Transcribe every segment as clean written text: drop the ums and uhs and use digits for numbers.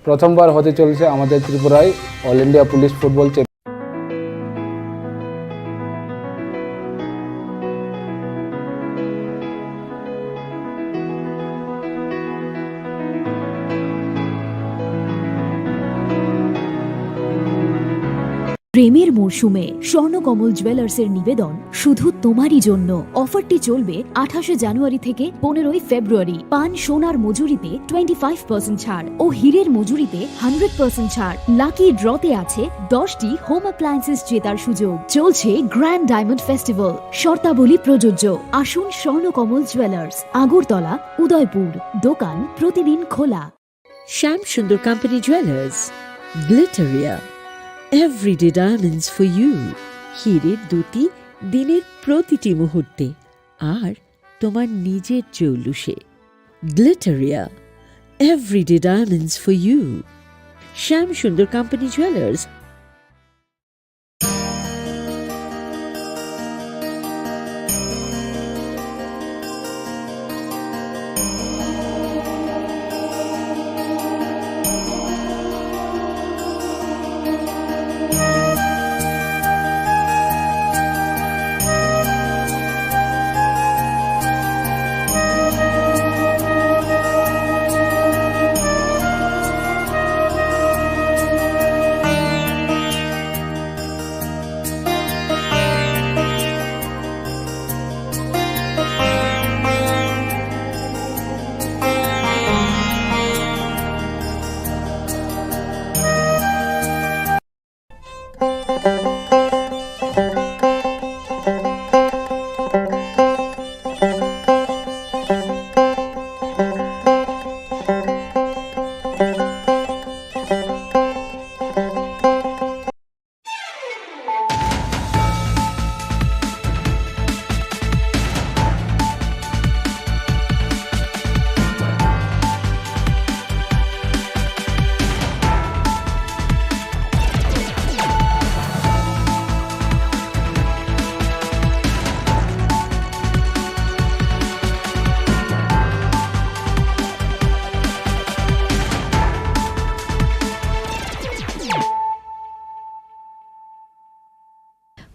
প্রথমবার হতে চলেছে আমাদের ত্রিপুরায় all India police football champion. প্রেমের মরশুমে স্বর্ণকমল জুয়েলার্সের নিবেদন শুধু তোমারই জন্য। অফারটি চলবে 28 জানুয়ারি থেকে 15 ফেব্রুয়ারি। পান সোনার মজুরিতে 25% ছাড় ও হীরের মজুরিতে 100% ছাড়। লাকি ড্রতে আছে 10টি হোম অ্যাপ্লায়েন্সেস জেতার সুযোগ। চলছে গ্র্যান্ড ডায়মন্ড ফেস্টিভ্যাল, শর্তাবলী প্রযোজ্য। আসুন স্বর্ণকমল জুয়েলার্স, আগরতলা, উদয়পুর। দোকান প্রতিদিন খোলা। Shyam Sundar company jewellers, Glitteria, everyday diamonds for you. হীরের দুটি দিনের প্রতিটি মুহূর্তে আর তোমার নিজের জৌলুসে। Glitteria, everyday diamonds for you. Shyam Sundar company jewellers.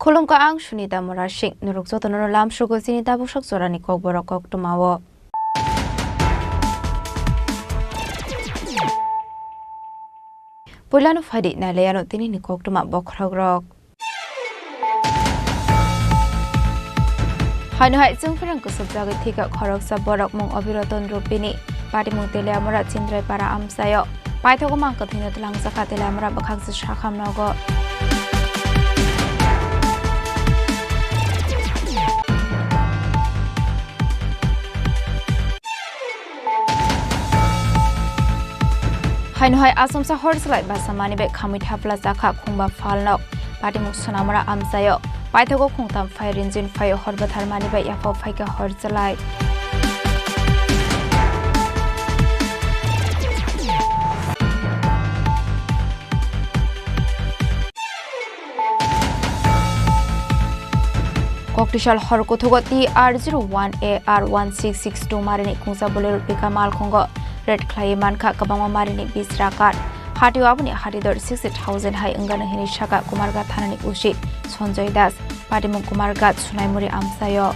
Kolongka ang Sunita Morashik, Nuruksoto Nolam Sugo Sinita Bushok Sorani Kokborok Tomawo. Pulano Fadi Naleano Tini Koktuma Bokrogrok. Hanuhai Zungfranco Subjagatika Korok Saborok Mong Obiroton Rupini, Pati Muteliamura Chindre para Amsayo, Paitogomanko Tino Langsakatelamra Bakak Shakam Nogo. Hanuhai Asumsa Horselite Basamani Bek Kamit Hafla Zaka Kumba Falnok, Pati Musunamara Amsayo, Paitogo Kungtam Fire Engine Fire Horbatharmani Bek Yafo Faika Horselite. Koktishal Horkotogoti R01A R1662 Marini Kungsa Bolero Pika Malkongo. Red Clay Manka Kabama Marini Bisrakat, Hati Wabuni Hatidor 60,000 High Ungana Hinishaka Kumarga Thanani Ushi, Sonjoy Das, Patimu Kumargat Sunaimuri Amsayo.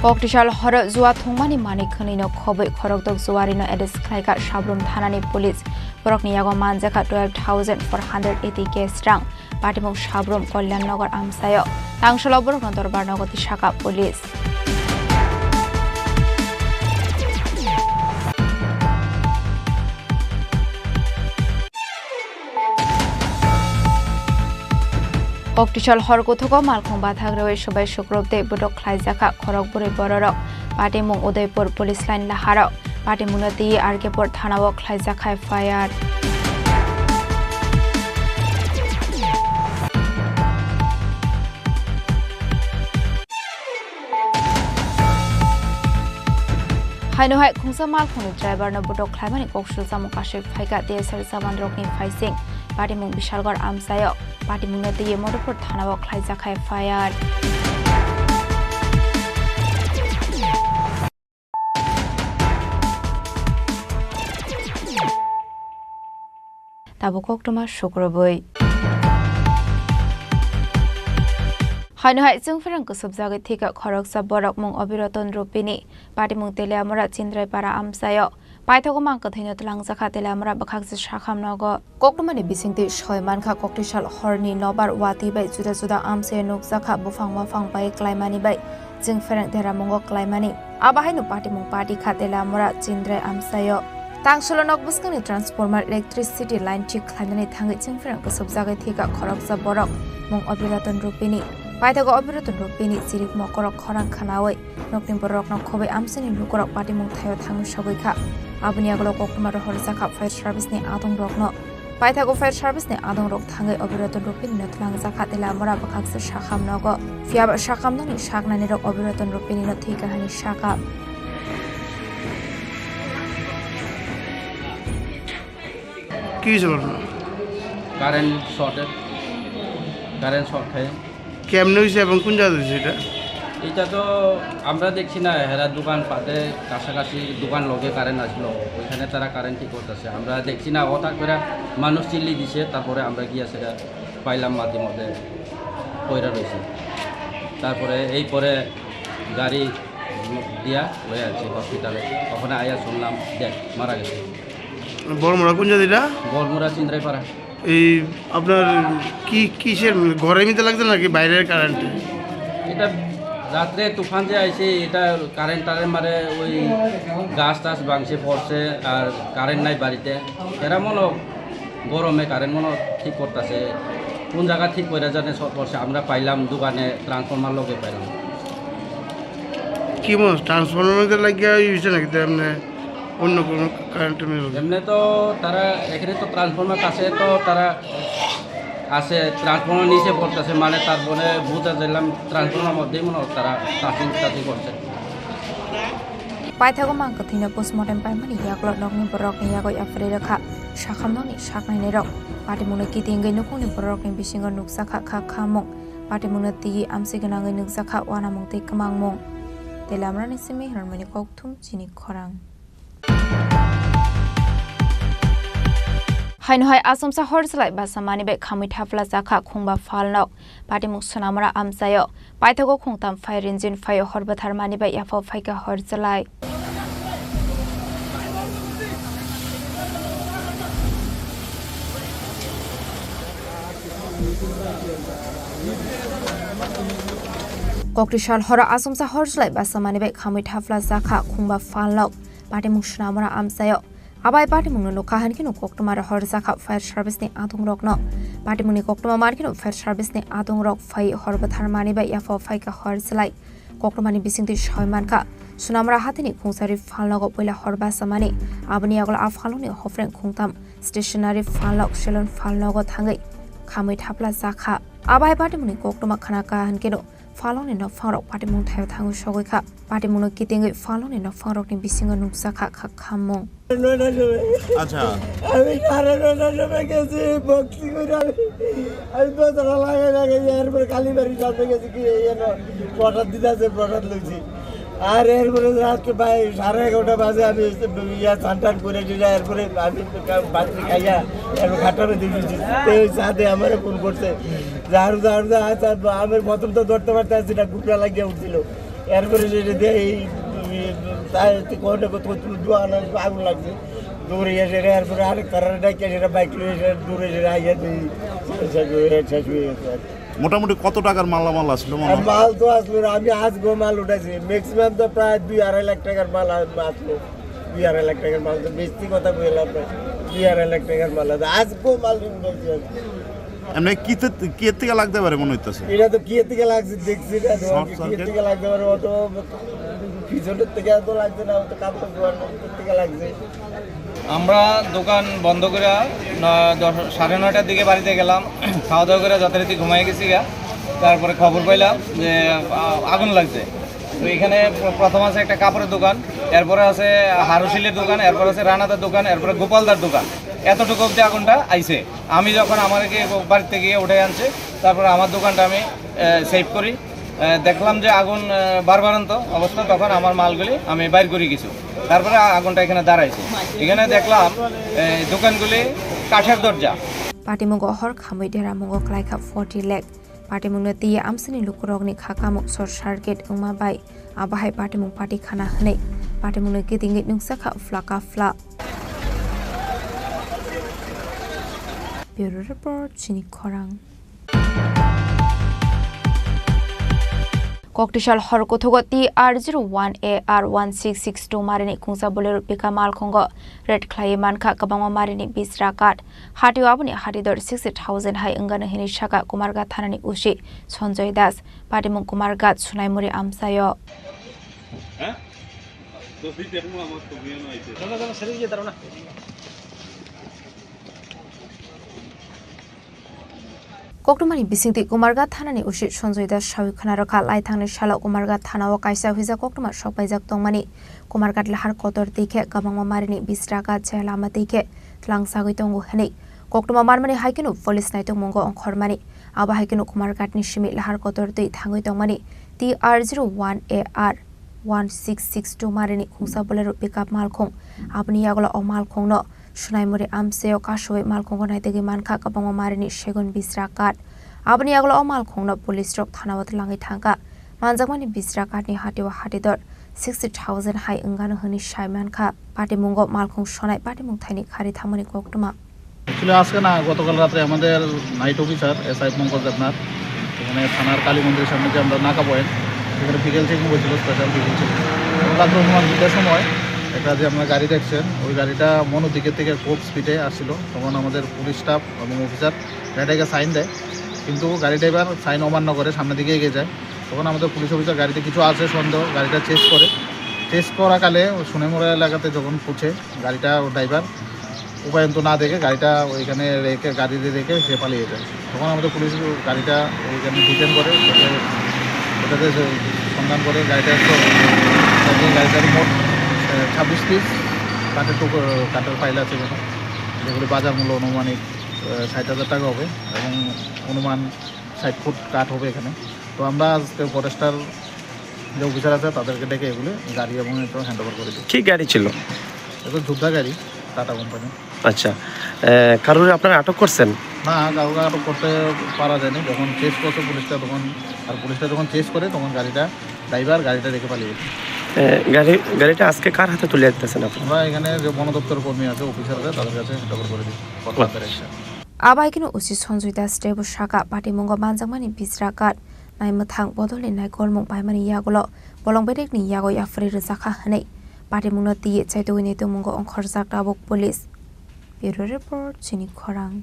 Koktishal Hor Zua Thungmani Manikanino Kobe Korokdok Zuarino Edis Klaika Shabrum Thanani Police. Borokniyago Manjaka 12,480 case strang, Patimuk Shabrum Kolyan Nogar Amsayo, Tangshalo Boroknor Barnogoti Shaka Police. Koktishal Horkotoko Malkong Bathagrawe Shobai Shukrobde Budok Klaizaka Korokburi Bororok, Patimung Udaipur Police Line Laharo, Patimunati Arkepur Thanawo Klaizaka Fire. Hanuhai Kungsa Malkong driver no Budok Klamani Kokshul Samukashif Faika Desar Samandrokni Faising. পাটিমুং বিশালগড় আমসায় পাটিমুংনে দিয়ে Madhupur থানাও খ্লাইজাখায় fire তাবো কক্টমা শুক্রবই হাইনহাই जोंफोरन गोसोबजागै थेका खरकसा बरक मुं अबिरतन रुपिनि पाटिमुं तेलियामरा चिन्द्रायपारा आमसायो पाइथागो मांक थैनो तलांजाखा तेलियामरा बखागसे शाखामनगो कक्टमानि बिसिंति सयमानखा कक्टिसाल हरनि नबार वाति बाय जुदा जुदा आमसे नोकजाखा बुफां माफां बाय क्लाइमानि बाय जोंफोरन देरामंगो क्लाइमानि आबाहायनो पाटिमुं पाटि खातेलियामरा चिन्द्राय आमसायो तांसुलो नकबुस्कनि ट्रान्सफर्मार इलेक्ट्रिसिटी लाइन थिक खालामनानै थाङै जोंफोरन गोसोबजागै थेका खरकसा बरक मुं अबिरतन रुपिनि पाइथागो अबिरतन रुपिनि चिरिक मकरक खरां खानावै नकनि बरक नखबै आमसेनि लुकरक पाटिमुं थायो थाङो सगैखा आबुनि आगलो कक्टमार हरजाखा फायर सार्भिसनि आदं रकनो पाइथागो फायर सार्भिसनि आदं रक थाङै अबिरतन रुपिनि नथलां जाखा तेलामरा बखागसे शाखामनगो फियाब शाखामननि शाकनानि रक अबिरतन रुपिनि नथैकाहानि शाखा কি ছিল কারেন্ট শর্ট খায় কেমনে হয়েছে এবং কোন জায়গা হয়েছে এটা এটা তো আমরা দেখছি না হেরা দোকান পাতে কাছাকাছি দোকান লগে কারেন্ট আসলো ওইখানে তারা কারেন্ট ঠিক করতেছে আমরা দেখছি না হঠাৎ করে মানুষ চিল্লি দিছে তারপরে আমরা গিয়া সেটা পাইলাম মাটির মধ্যে পয়রা রয়েছে তারপরে এই পরে গাড়ি দিয়া লয়ে আছে হসপিটালে ওখানে আয়া শুনলাম দেখ মারা গেছে বড়মোড়া কোন জায়গা এটা বলমুরা চিন্দ্রাইপাড়া এই আপনার কিসের ঘরের মধ্যে লাগছে নাকি বাইরের কারেন্টে এটা রাত্রে তুফান যে আইছে এটা কারেন্ট মারে ওই গাছ টাছ ভাঙছে পড়ছে আর কারেন্ট নাই বাড়িতে এরা মনে গরমে কারেন্ট মনে ঠিক করতেছে কোন জায়গা ঠিক করে জানে সব পড়ছে আমরা পাইলাম দোকানে ট্রান্সফর্মার লগে পাইলাম কি মনে ট্রান্সফরমার লাগিয়ে হয়েছে নাকি এমনি অন্য কোনো কারেন্টের এমনি তো তারা এখানে তো ট্রান্সফর্মার কাছে তো তারা আছে ট্রান্সফর্মার নিচে পড়তেছে মানে তারপরে বুঝা দিলাম ট্রান্সফর্মার মধ্যেই মনে তারা টাচিং করছে पाइथागो मांक थैनो पोस्टमर्टम पाइमानि यागलो नगनि बरकनि यागो याफ्रे रखा शाखामननि शाकनायनि रक पाटिमुनो कितिंगै नखुनि बरकनि बिसिंगो नुकसाखा खा खामं पाटिमुनो ति आमसे गनाङै नुकसाखा वानामं तै कमांमं तेलामरानि सिमि हरमनि कक्थुम चिनि खरां हाइनहाय आसमसा हरसलाय बासामानि बे खामै थाफ्ला जाखा खुंबा फालनाव पाटिमुं सोनामरा आमसायो पाइथागो खुंताम फायर इन्जिन फायो हरबाथारमानि बे याफाव फाइका हरसलाय कक्टिसाल हरा आसमसा हरसलाय बासामानि बे खामै थाफ्ला जाखा खुंबा फालनाव पाटिमुं सोनामरा आमसायो आबाय पाटिमुंनो नखाहानखिनो कक्टमार हरजाखा फायर सार्भिसनि आदं रकनो पाटिमुंनि कक्टमा मारखिनो फायर सार्भिसनि आदं रक फाय हरबाथारमानि बे याफाव फाइका हरसलाय कक्टमानि बिसिंति सयमानखा सुनामरा हातिनि खुंसारि फालनगो पहिला हरबासामानि आबनि आगल आफालनि हफ्रें खुंताम स्टेशनारि फालनग सेलन फालनगो थाङै खामै थाफ्ला जाखा आबाय पाटिमुंनि कक्टमा खानाका हानखिनो फालंनि नफांरक पाटिमुं थायो थाङो सगैखा पाटिमुंनो कितिंगै फालंनि नफांरकनि बिसिंगो नुकसाखा खामं আচ্ছা আমি কারণে গেছি বক্সি করে আমি তো লাগে এরপরে কালীবাড়ি সামনে গেছি কি প্রসাদ দিতে আছে প্রসাদ লইছি আর এরপরে রাত্রে প্রায় 11:30 বাজে আমি স্নান করে দিলে এরপরে আমি বাচ্চা খাইয়া এরপর খাটারে দিয়েছি সাথে আমার ফোন করছে ঝাড়ু আমার প্রথম তো ধরতে পারতে সেটা গুপড়া লাগিয়ে উঠছিল এরপরে আগুন লাগছে দৌড়ে এসে এরপরে আরেক তারা ডাকিয়ে সেটা বাইক নিয়ে এসে দৌড়ে এসে আইয়া শেষ হয়ে গেছে মোটামুটি কত টাকার মালামাল আসলো মাল তো আসলো আমি আজগো মাল উঠেছি ম্যাক্সিমাম তো প্রায় 2-2.5 লাখ টাকার মাল আসলো 2-2.5 লাখ টাকার মাল তো বেশি কথা বললাম 2-2.5 লাখ টাকার মাল আজগো মাল উঠেছি এমনি কি থেকে লাগতে পারে মনে হইতেছে এটা তো কি থেকে লাগছে দেখছি না কি থেকে লাগতে পারে অত পিছনের থেকে তো লাগছে না অত কাম থেকে লাগছে আমরা দোকান বন্ধ করে 9:30টার দিকে বাড়িতে গেলাম খাওয়া দাওয়া করে যথারীতি ঘুমাই গেছি গা তারপরে খবর পাইলাম যে আগুন লাগছে তো এখানে প্রথম আছে একটা কাপড়ের দোকান এরপরে আছে হারুশিলের দোকান এরপর আছে রানাদার দোকান এরপরে গোপালদার দোকান এতটুকু অবধি আগুনটা আইছে। আমি যখন আমাকে বাড়িতে গিয়ে উঠে আনছে, তারপরে আমার দোকানটা আমি সেভ করি, দেখলাম যে আগুন বারবারন্ত অবস্থা, তখন আমার মালগুলি আমি বাইর করি কিছু, তারপরে আগুনটা এখানে দাঁড়াইছে। এখানে দেখলাম দোকানগুলি কাঠের দরজা। পাটিমুঙ্গ হর খামৈ দেরামুঙ্গ ক্লাইখা 40 লাখ পাটিমুंगनो তিয়া আমসিনি লুকুরগनि खाकामुक शर्ट सार्किट उमा बाय आबाहाय पाटिमुंग पार्टी खाना हनै पाटिमुंगनो गिदिंगि नोंसाखा फ्लाका फ्ला ब्यूरो रिपोर्ट चिनी खरां Koktisal hor kothogoti R01AR1662 marini khungsa bolero pika malkhongo red clay manka kabangma marini bisrakat hatio abuni hatidor 60000 hai engana hini shaka kumarga thanani ushi Sanjay Das patimung kumarga sunaimuri amsayo Koktomani bisingti Kumarga Thanani ushi Sanjay Das Shawi Khanaraka Laithangni Shala Kumarga Thanawa Kaisa Huiza Koktoma Shokpaijak Tongmani Kumargat Lahar Kotor Dike Kabangma Marini Bisraka Chelama Dike Tlangsagui Tongu Hani Koktoma Marmani Haikinu Police Naito Mongo Onkhormani Aba Haikinu Kumargat Nishimi Lahar Kotor Dei Thangui Tongmani TR01AR1662 Marini Khungsa Bolero Pickup Malkhong Abni Yagola O Malkhong no Sunaimuri amseo kashoy malkhongo naitegi manka kabangma marini shegun bisrakat abni aglo o malkhongno police rok thanawat langi thangka manjakmani bisrakat ni hatiwa hatidor 60000 hai engano honi shaimanka patimungo malkhong sonai patimung thaini khari thamoni koktuma আসলে আজকে না গতকাল রাতে আমাদের night officer SI Pankaj Debnath এখানে থানার কালী মন্দিরের সামনে যে আমরা নাকা পয়েন্ট সেখানে বিকেল চেকিং হয়েছিল স্পেশাল বিকেল চেকিং রাত্র অনুমান 2টার সময় একটা যে আমরা গাড়ি দেখছেন ওই গাড়িটা মনো দিকের থেকে খুব স্পিডে আসছিল তখন আমাদের পুলিশ স্টাফ এবং অফিসার গাড়িটাকে সাইন দেয় কিন্তু গাড়ি ড্রাইভার সাইন অমান্য করে সামনের দিকে এগিয়ে যায় তখন আমাদের পুলিশ অফিসার গাড়িতে কিছু আছে সন্দেহ গাড়িটা চেস করাকালে সোনাইমুড়া এলাকাতে যখন পৌঁছে গাড়িটা ড্রাইভার উপায়ন্ত না দেখে গাড়িটা ওইখানে রেখে গাড়িতে রেখে সে পালিয়ে যায় তখন আমাদের পুলিশ গাড়িটা ওইখানে ডিটেন করে ওটাতে সন্ধান করে গাড়িটার মোট 26 পিস কাঠের ফাইল আছে এখানে যেগুলি বাজার মূল্য অনুমানিক 60,000 টাকা হবে এবং অনুমান 60 ফুট কাঠ হবে এখানে তো আমরা আজকে ফরেস্টার যে অফিসার আছে তাদেরকে ডেকে এগুলি গাড়ি এবং এটা হ্যান্ড ওভার করে দিই। কি গাড়ি ছিল? এটা যোদ্ধা গাড়ি টাটা কোম্পানি। আচ্ছা, কারোর আপনারা আটক করছেন? না, কাউকে আটক করতে পারা যায়নি। যখন চেস করছে পুলিশটা তখন পুলিশটা যখন চেস করে তখন গাড়িটা রেখে পালিয়ে গেছে। গাড়িটা আজকে কার হাতে তুলে দিতেছেন আপনারা? আমরা এখানে যে বন দপ্তর কর্মী আছে অফিসার আছে তাদের কাছে হ্যান্ড ওভার করে দিই। Abaikinu usi Sanjay Das Debu Shaka Patimungo Manjangmani Bisrakat Naimuthang Bodoli Nai Gormung Baimani Yagolo Bolong Bedek ni Yago Yafri Rizaka Hane Patimungno Tiye Chaitowini Tumungo Onkhorjak Tabuk Police Bureau Report Chini Khorang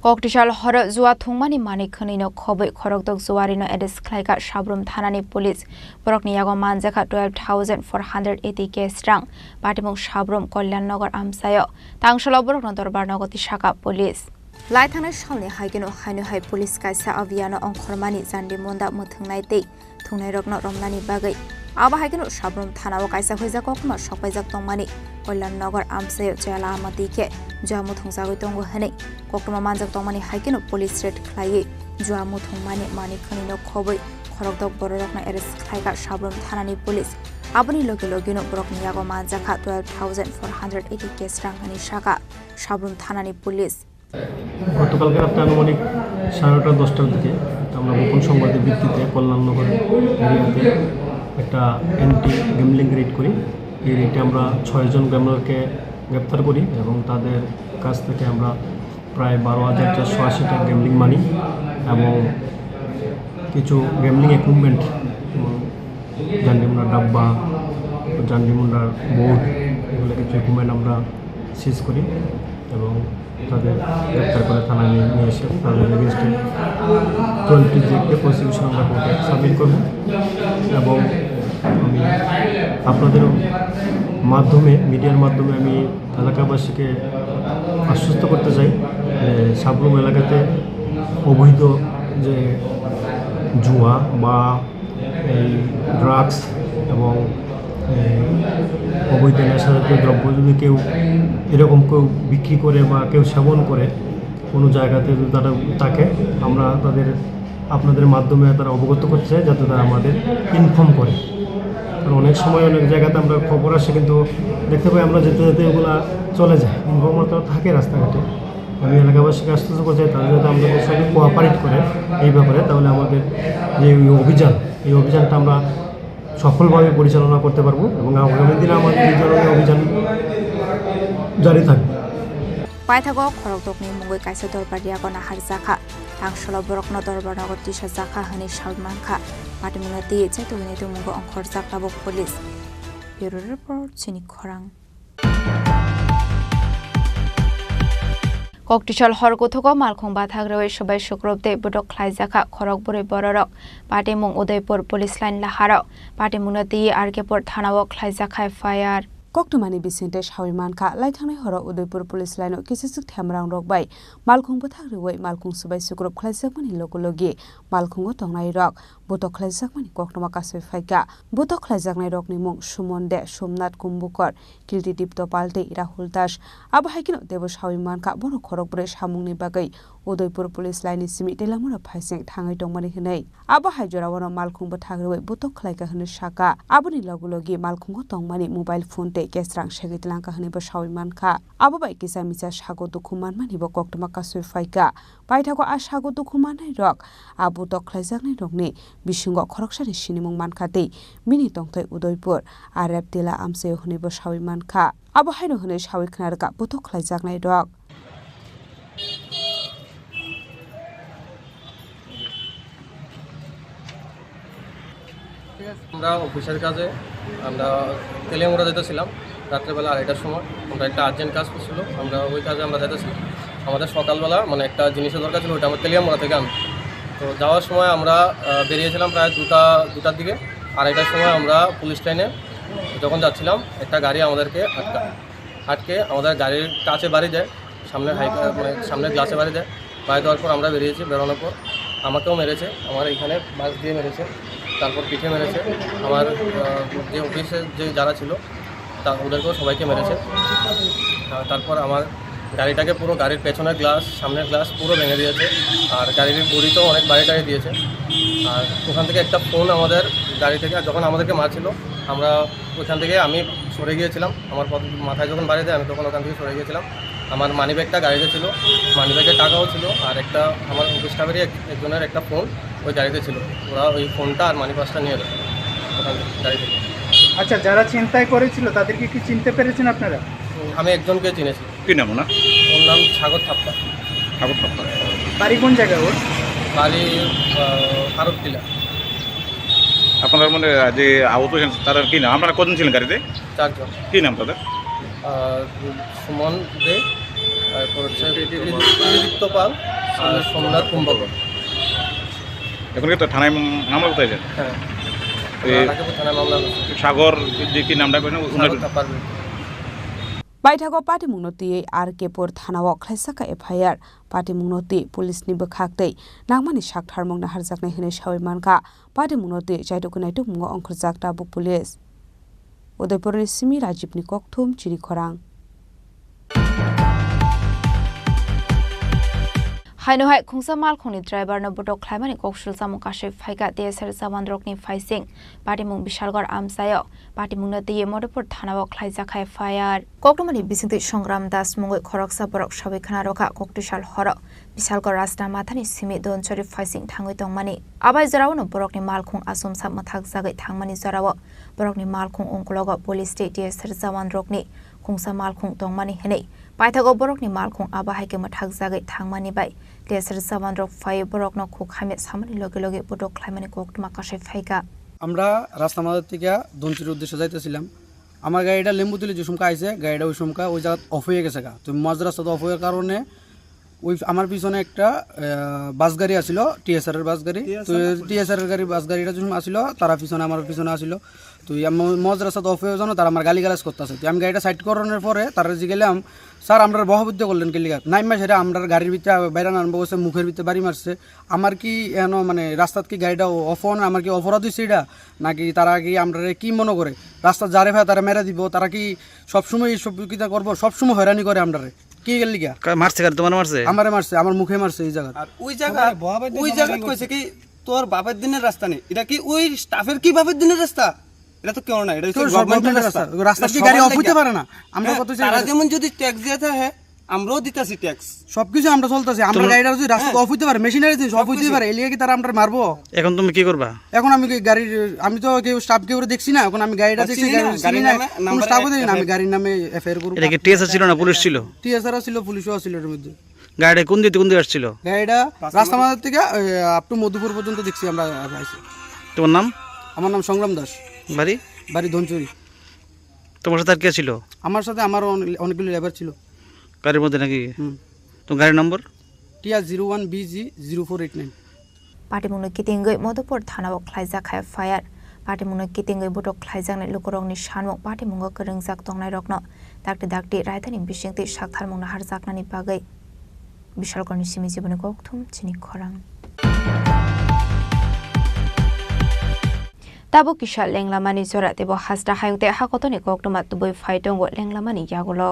Koktisal hor jua thungmani manik khonino khoboi khorokdok juwarino edis khlaika sabrum thanani police borokni yago manjaka 12480 case rang patimung sabrum kolyannagar amsayo tangsholo borokno dorbar nogoti shaka police laithangna salni haigeno haino hai police kaisa aviano onkhormani jandi monda muthungnai tei thungnai rokno romnani bagai aba haigeno sabrum thanao kaisa hoija kokma sokpaijak tongmani kolyannagar amsayo jela amatike jamu thungjagoi tongo hane koktoma manjak tongmani haikeno police red khlaiye jamu thungmani manik khonino khoboi khorokdok borokna eres khlaika sabrum thanani police aboni logino borokni yago manjaka 12480 case rangani shaka sabrum thanani police গতকালকে রাতে আনুমানিক 10:30টার দিকে আমরা গোপন সংবাদের ভিত্তিতে কল্যাণনগর এরিয়াতে একটা অ্যান্টি গ্যামলিং রেড করি। এই রেডে আমরা 6 জন গ্যামলারকে গ্রেপ্তার করি এবং তাদের কাছ থেকে আমরা প্রায় 12,480 টাকা গ্যামলিং মানি এবং কিছু গ্যামলিং ইকুইপমেন্ট জান্ডিমুন্ডার ডাব্বা জান্ডিমুন্ডার বোর্ড এগুলো কিছু ইকুইপমেন্ট আমরা সিজ করি এবং তাদের গ্রেপ্তার করে থানায় নিয়ে এসে তাদের এগেনস্টে 20 প্রসিকিউশন আমরা কোর্টে সাবমিট করব এবং আমি আপনাদের মাধ্যমে মিডিয়ার মাধ্যমে আমি এলাকাবাসীকে আশ্বস্ত করতে চাই যে সাবরুম এলাকাতে অবৈধ যে জুয়া বা এই ড্রাগস এবং অবৈধ নেশাজাতীয় দ্রব্য যদি কেউ এরকম কেউ বিক্রি করে বা কেউ সেবন করে কোনো জায়গাতে যদি তারা থাকে, আমরা আপনাদের মাধ্যমে তারা অবগত করতে চাই যাতে তারা আমাদের ইনফর্ম করে। কারণ অনেক সময় অনেক জায়গাতে আমরা খবর আসে কিন্তু দেখতে পাই আমরা যেতে যেতে ওগুলো চলে যায়, ইনফর্মার তারা থাকে রাস্তাঘাটে। আমি এলাকাবাসীকে আশ্বস্ত করতে চাই তারা যাতে আমাদের সঙ্গে কোঅপারেট করে এই ব্যাপারে, তাহলে আমাদের যে এই অভিযানটা আমরা সফলভাবে পরিচালনা করতে পারবো এবং আগামী দিনে আমাদের এই ধরনের অভিযান জারি থাকবে। পাইথাগো খরগদকনি মুঙ্গৈ কাইসা দরবারিয়া গনা হারজাখা তাংসল বরকন দরবার নগর তিসা জাখা হানি সালমানখা পাটিমুনা দিয়ে চাইতুনি তুমুঙ্গ অংখর জাকলাবক পুলিশ। ব্যুরো রিপোর্ট চিনি খরাং। ককটিশাল হরগথক মালখং বাথাগ্রওয়ে সবাই শুক্রবদে বডক খ্লাইজাখা খরক বরে বড়রক পাটিমুং উদয়পুর পুলিশ লাইন লাহারাও পাটিমুনা দিয়ে আরকেপুর থানাও খ্লাইজাখায় ফায়ার। কক্টমানি বিসেন্টে সাউরিমাनखा लाइथांनाय हराव उदयपुर पुलिस लाइनाव किसिसुक थेमरां रकबाय मालखुंबो थाग्रोवै मालखुं सुबाय सुग्रब ख्लाइजाकमानि लोगो-लोगि मालखुंगो तंनाय रक बुतक ख्लाइजाकमानि कक्टमा कासै फायका बुतक ख्लाइजाकनाय रकनि मुं सुमन दे सोमनाथ कुम्बुकर किल्टी दीप्त पाल्टे राहुल दास आबहायकिनो देबो साउरिमानखा बर खरकब्रै सामुंनि बागै उदयपुर पुलिस लाइननि सिमि तेलामुरा फाइसें थाङै दंमानि होनै आबहाय जरावनो मालखुंबो थाग्रोवै बुतक ख्लाइगा होनो साका आबनि लोगो-लोगि मालखुंगो तंमानि मोबाइल फोन गेस्रां सेगितलांका हनिबो साउरिमानखा आबोबाय किसा मिसा सागो दुखुमान मानिबो कक्टमा कासै फायका पाइथागो आ सागो दुखुमाननाय रक आबु तख्लाइजाकनाय रकनि बिसुंग खरकसानि सिनिमुं मानखातै मिनि तंथै उदयपुर आरेब तेला आमसे हनिबो साउरिमानखा आबहायनो हनै साउरिखनारका बुतख्लाइजाकनाय रक। আমরা অফিসের কাজে আমরা তেলিয়ামুড়া যেতেছিলাম রাত্রেবেলা 2:30টার সময়। আমরা একটা আর্জেন্ট কাজ করছিল, আমরা ওই কাজে আমরা যেতেছিলাম। আমাদের সকালবেলা মানে একটা জিনিসের দরকার ছিল, ওইটা আমরা তেলিয়ামুড়া থেকে আনবো। তো যাওয়ার সময় আমরা বেরিয়েছিলাম প্রায় দুটার দিকে। 2:30টার সময় আমরা পুলিশ লাইনে যখন যাচ্ছিলাম একটা গাড়ি আমাদেরকে আটকে আমাদের গাড়ির কাছে বাড়ি দেয়, সামনে মানে সামনে গ্লাসে বাড়ি দেয়। বাড়ি দেওয়ার পর আমরা বেরিয়েছি, বেরোনোর পর আমাকেও মেরেছে, আমার এখানে বাস দিয়ে মেরেছে, তারপর পিঠে মেরেছে। আমার যে অফিসে যে যারা ছিল ওদেরকেও সবাইকে মেরেছে। তারপর আমার গাড়িটাকে পুরো গাড়ির পেছনের গ্লাস সামনের গ্লাস পুরো ভেঙে দিয়েছে, আর গাড়ির বডিতেও অনেক বাড়ি দিয়েছে। আর ওখান থেকে একটা ফোন আমাদের গাড়ি থেকে যখন আমাদেরকে মারছিল আমরা ওখান থেকে আমি সরে গিয়েছিলাম। আমার মাথায় যখন বাড়ি দেয় আমি তখন ওখান থেকে সরে গিয়েছিলাম। আমার মানি ব্যাগটা গাড়িতে ছিল, মানি ব্যাগের টাকাও ছিল, আর একটা আমার অফিস স্টাফেরই একজনের একটা ফোন ওই গাড়িতে ছিল। ওরা ওই ফোনটা আর মানি পার্সটা নিয়ে দেয় ওখান গাড়ি থেকে। আচ্ছা, যারা ছিনতাই করেছিল তাদেরকে কি চিনতে পেরেছেন আপনারা? আমি একজনকে চিনেছি। কি নাম না? ওর নাম সাগর থাপ্পা। বাড়ি কোন জায়গায় ওর? বাড়ি ফারুক টিলা। আপনার মানে যে আহত তাদের কি নাম? আপনারা কজন ছিলেন গাড়িতে? 4 জন। কি নাম তাদের? সুমন দে, তারপর হচ্ছে দীপ্ত পাল আর সোমনাথ কুম্ভকর। এখন কি তো থানায় মামলা কোথায় যায়? হ্যাঁ, থানায় মামলা হচ্ছে। সাগর যে কি নামটা করেন? बायथागो पाटिमुंगनति आरकेपुर थानाव ख्लाइसाका एफआईआर पाटिमुंगनति पुलिसनि बोखाक्तै नांमानि साकथारमंना हारजाकनाय होनाय सावरिमानखा पाटिमुंगनति जायदुकुनायतु मुंग अंखरजाकता बुक पुलिस। उदयपुरनि सिमि राजीवनि कक्थुम चिनि खरां। हाइनोहाय खुंसा मालखंनि ड्राइवर न बडक ख्लाइमानि कक्सुल सामुं काशै फाइका देसर जावान रकनि फाइसिं पाटिमुं बिशालगढ़ आमसायाव पाटिमुं नदिये मधुपुर थानाव ख्लाइजाखाय फायार कक्टमानि बिसिंथै संग्राम दास मुङै खरकसा बरक साबैखाना रखा कक्टिशाल हर बिशालगढ़ रास्ता माथानि सिमि दोनचरि फाइसिं थाङै दंमानि आबाय जरावनो बरकनि मालखं आसमसा मथाक जागै थांमानि जराव बरकनि मालखं अंकलग पुलिस स्टेट देसर जावान रकनि खुंसा मालखं दंमानि हेनै पाइथागो बरकनि मालखं आबाहायके मथाक जागै थांमानि बाय देसर जावान रक फाय बरकनो खुखामे सामनि लगे लगे बडक ख्लाइमानि कक्टमा काशै फाइका। আমরা রাস্তা মাঝে থেকে দঞ্চির উদ্দেশ্যে যাইতেছিলাম। আমার গাড়িটা লেম্বুতলি যে সমকা আইছে গাড়িটা ওই সমকা ওই জায়গা অফ হয়ে গেছে গা। তো মাঝ রাস্তাটা অফ হওয়ার কারণে ওই আমার পিছনে একটা বাস গাড়ি আসিল, টিএসআর এর বাস গাড়ি। তো টিএসআর এর গাড়ি বাস গাড়িটা যখন আসিল তারা পিছনে আমার পিছনে আসিল। তো মাঝ রাস্তাটা অফ হয়ে যানো তারা আমার গালি গালাজ করতেছে। তো আমি গাড়িটা সাইড করানোর পরে তারা যে গেলাম স্যার আমরা বহাবুদ্ধ করলেন কেলিগার নাইম মাস হেরা আমরা গাড়ির ভিতরে বাইরে আনবো বসে মুখের ভিতরে বাড়ি মারছে আমার কি এন মানে রাস্তাত কি গাড়িটা অফন আমার কি অপরাধ হয়েছে এটা নাকি তারা কি আমরা কি মনে করে রাস্তা যারে ভাই তারা মেরে দিব তারা কি সবসময় এইসব কিতা করবো সবসময় হয়রানি করে আমরা কি গেল লিগা মারছে গাড়ি তোমার মারছে আমারে মারছে আমার মুখে মারছে এই জায়গা আর ওই জায়গা কইছে কি তোর বাপের দিনের রাস্তা নেই এটা কি ওই স্টাফের কি বাপের দিনের রাস্তা এটা তো কেউ না এটা হচ্ছে গভর্নমেন্টের রাস্তা রাস্তা কি গাড়ি অফ হইতে পারে না আমরা কত তারা যেমন যদি ট্যাক্স দিতে হয় আমরাও দিতাছি ট্যাক্স সবকিছু আমরা চলতেছি আমরা গাড়িটা যদি রাস্তা অফ হইতে পারে মেশিনারি জিনিস অফ হইতে পারে এলিয়া কি তারা আমরা মারবো এখন তুমি কি করবা এখন আমি গাড়ির আমি তো কেউ স্টাফ কেউ দেখছি না এখন আমি গাড়িটা দেখছি গাড়ির নামে স্টাফও দেখি না আমি গাড়ির নামে এফআইআর করব এটা কি টিএসআর ছিল না পুলিশ ছিল টিএসআর ছিল পুলিশও ছিল এর মধ্যে গাড়িটা কোন দিকে আসছিল গাড়িটা রাস্তা মাঝ থেকে আপ টু মধুপুর পর্যন্ত দেখছি আমরা আইছি তোমার নাম আমার নাম সংগ্রাম দাস বাড়ি ধনচুরি তোমার সাথে আর কে ছিল আমার সাথে আমার অনেকগুলো লেবার ছিল গাড়ির মধ্যে নাকি তোমার গাড়ির নম্বর TR01BG0489 পাটিমুনো কিতিঙ্গৈ মধুপুর থানাও খ্লাইজাক খায় ফায়ার পাটিমুনো কিতিঙ্গৈ বুটক খ্লাইজাকनाय लुकरंनि सानमुं पाटिमुंगो गोरोंजाक दंनाय रकनो दागति रायथानि बिसिंति साकथारमुंनो हारजाकनानि बागै बिशालगड़नि सिमि जीवनि गौथुम चिनि खरां ताबो किसा लेंलामानि जरा देबो हासदा हायुते हाकतनि गौतमा तुबै फाइटंगो लेंलामानि यागुलो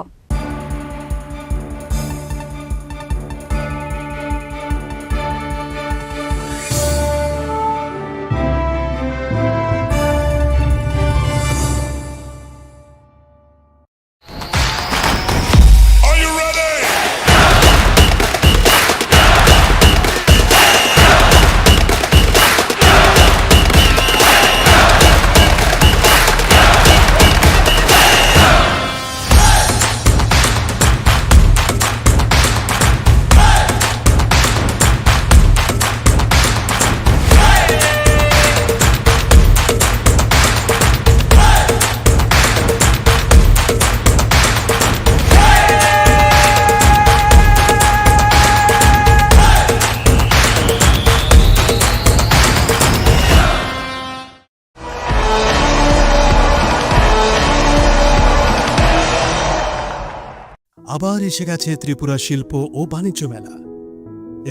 আবার এসে গেছে ত্রিপুরা শিল্প ও বাণিজ্য মেলা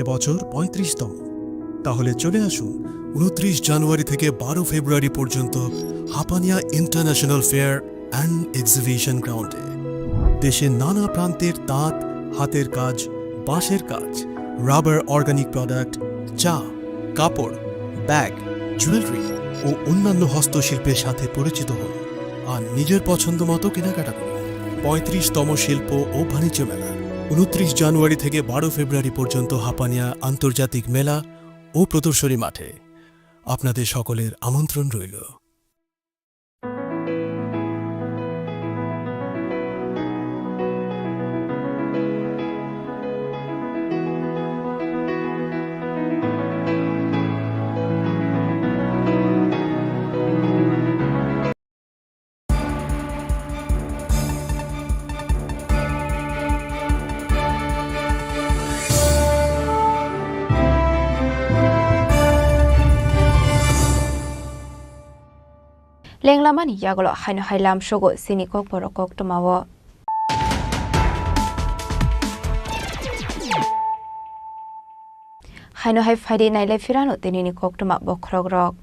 এবছর ৩৫তম তাহলে চলে আসুন ২৯ জানুয়ারি থেকে ১২ ফেব্রুয়ারি পর্যন্ত Hapania international fair and exhibition গ্রাউন্ডে দেশের নানা প্রান্তের তাঁত হাতের কাজ বাঁশের কাজ রাবার অর্গানিক প্রোডাক্ট চা কাপড় ব্যাগ জুয়েলারি ও অন্যান্য হস্তশিল্পের সাথে পরিচিত হন আর নিজের পছন্দ মতো কেনাকাটা করুন ৩৫তম শিল্প ও বাণিজ্য মেলা ২৯ জানুয়ারি থেকে ১২ ফেব্রুয়ারি পর্যন্ত হাপানিয়া আন্তর্জাতিক মেলা ও প্রদর্শনী মাঠে আপনাদের সকলের আমন্ত্রণ রইল। लेंलामानि यागलो हायनो हायलाम शोगो सिनि kokborok koktomawo हायनो हाय फायदि नायलाय फिरानो तेनिनि koktoma bokrogrok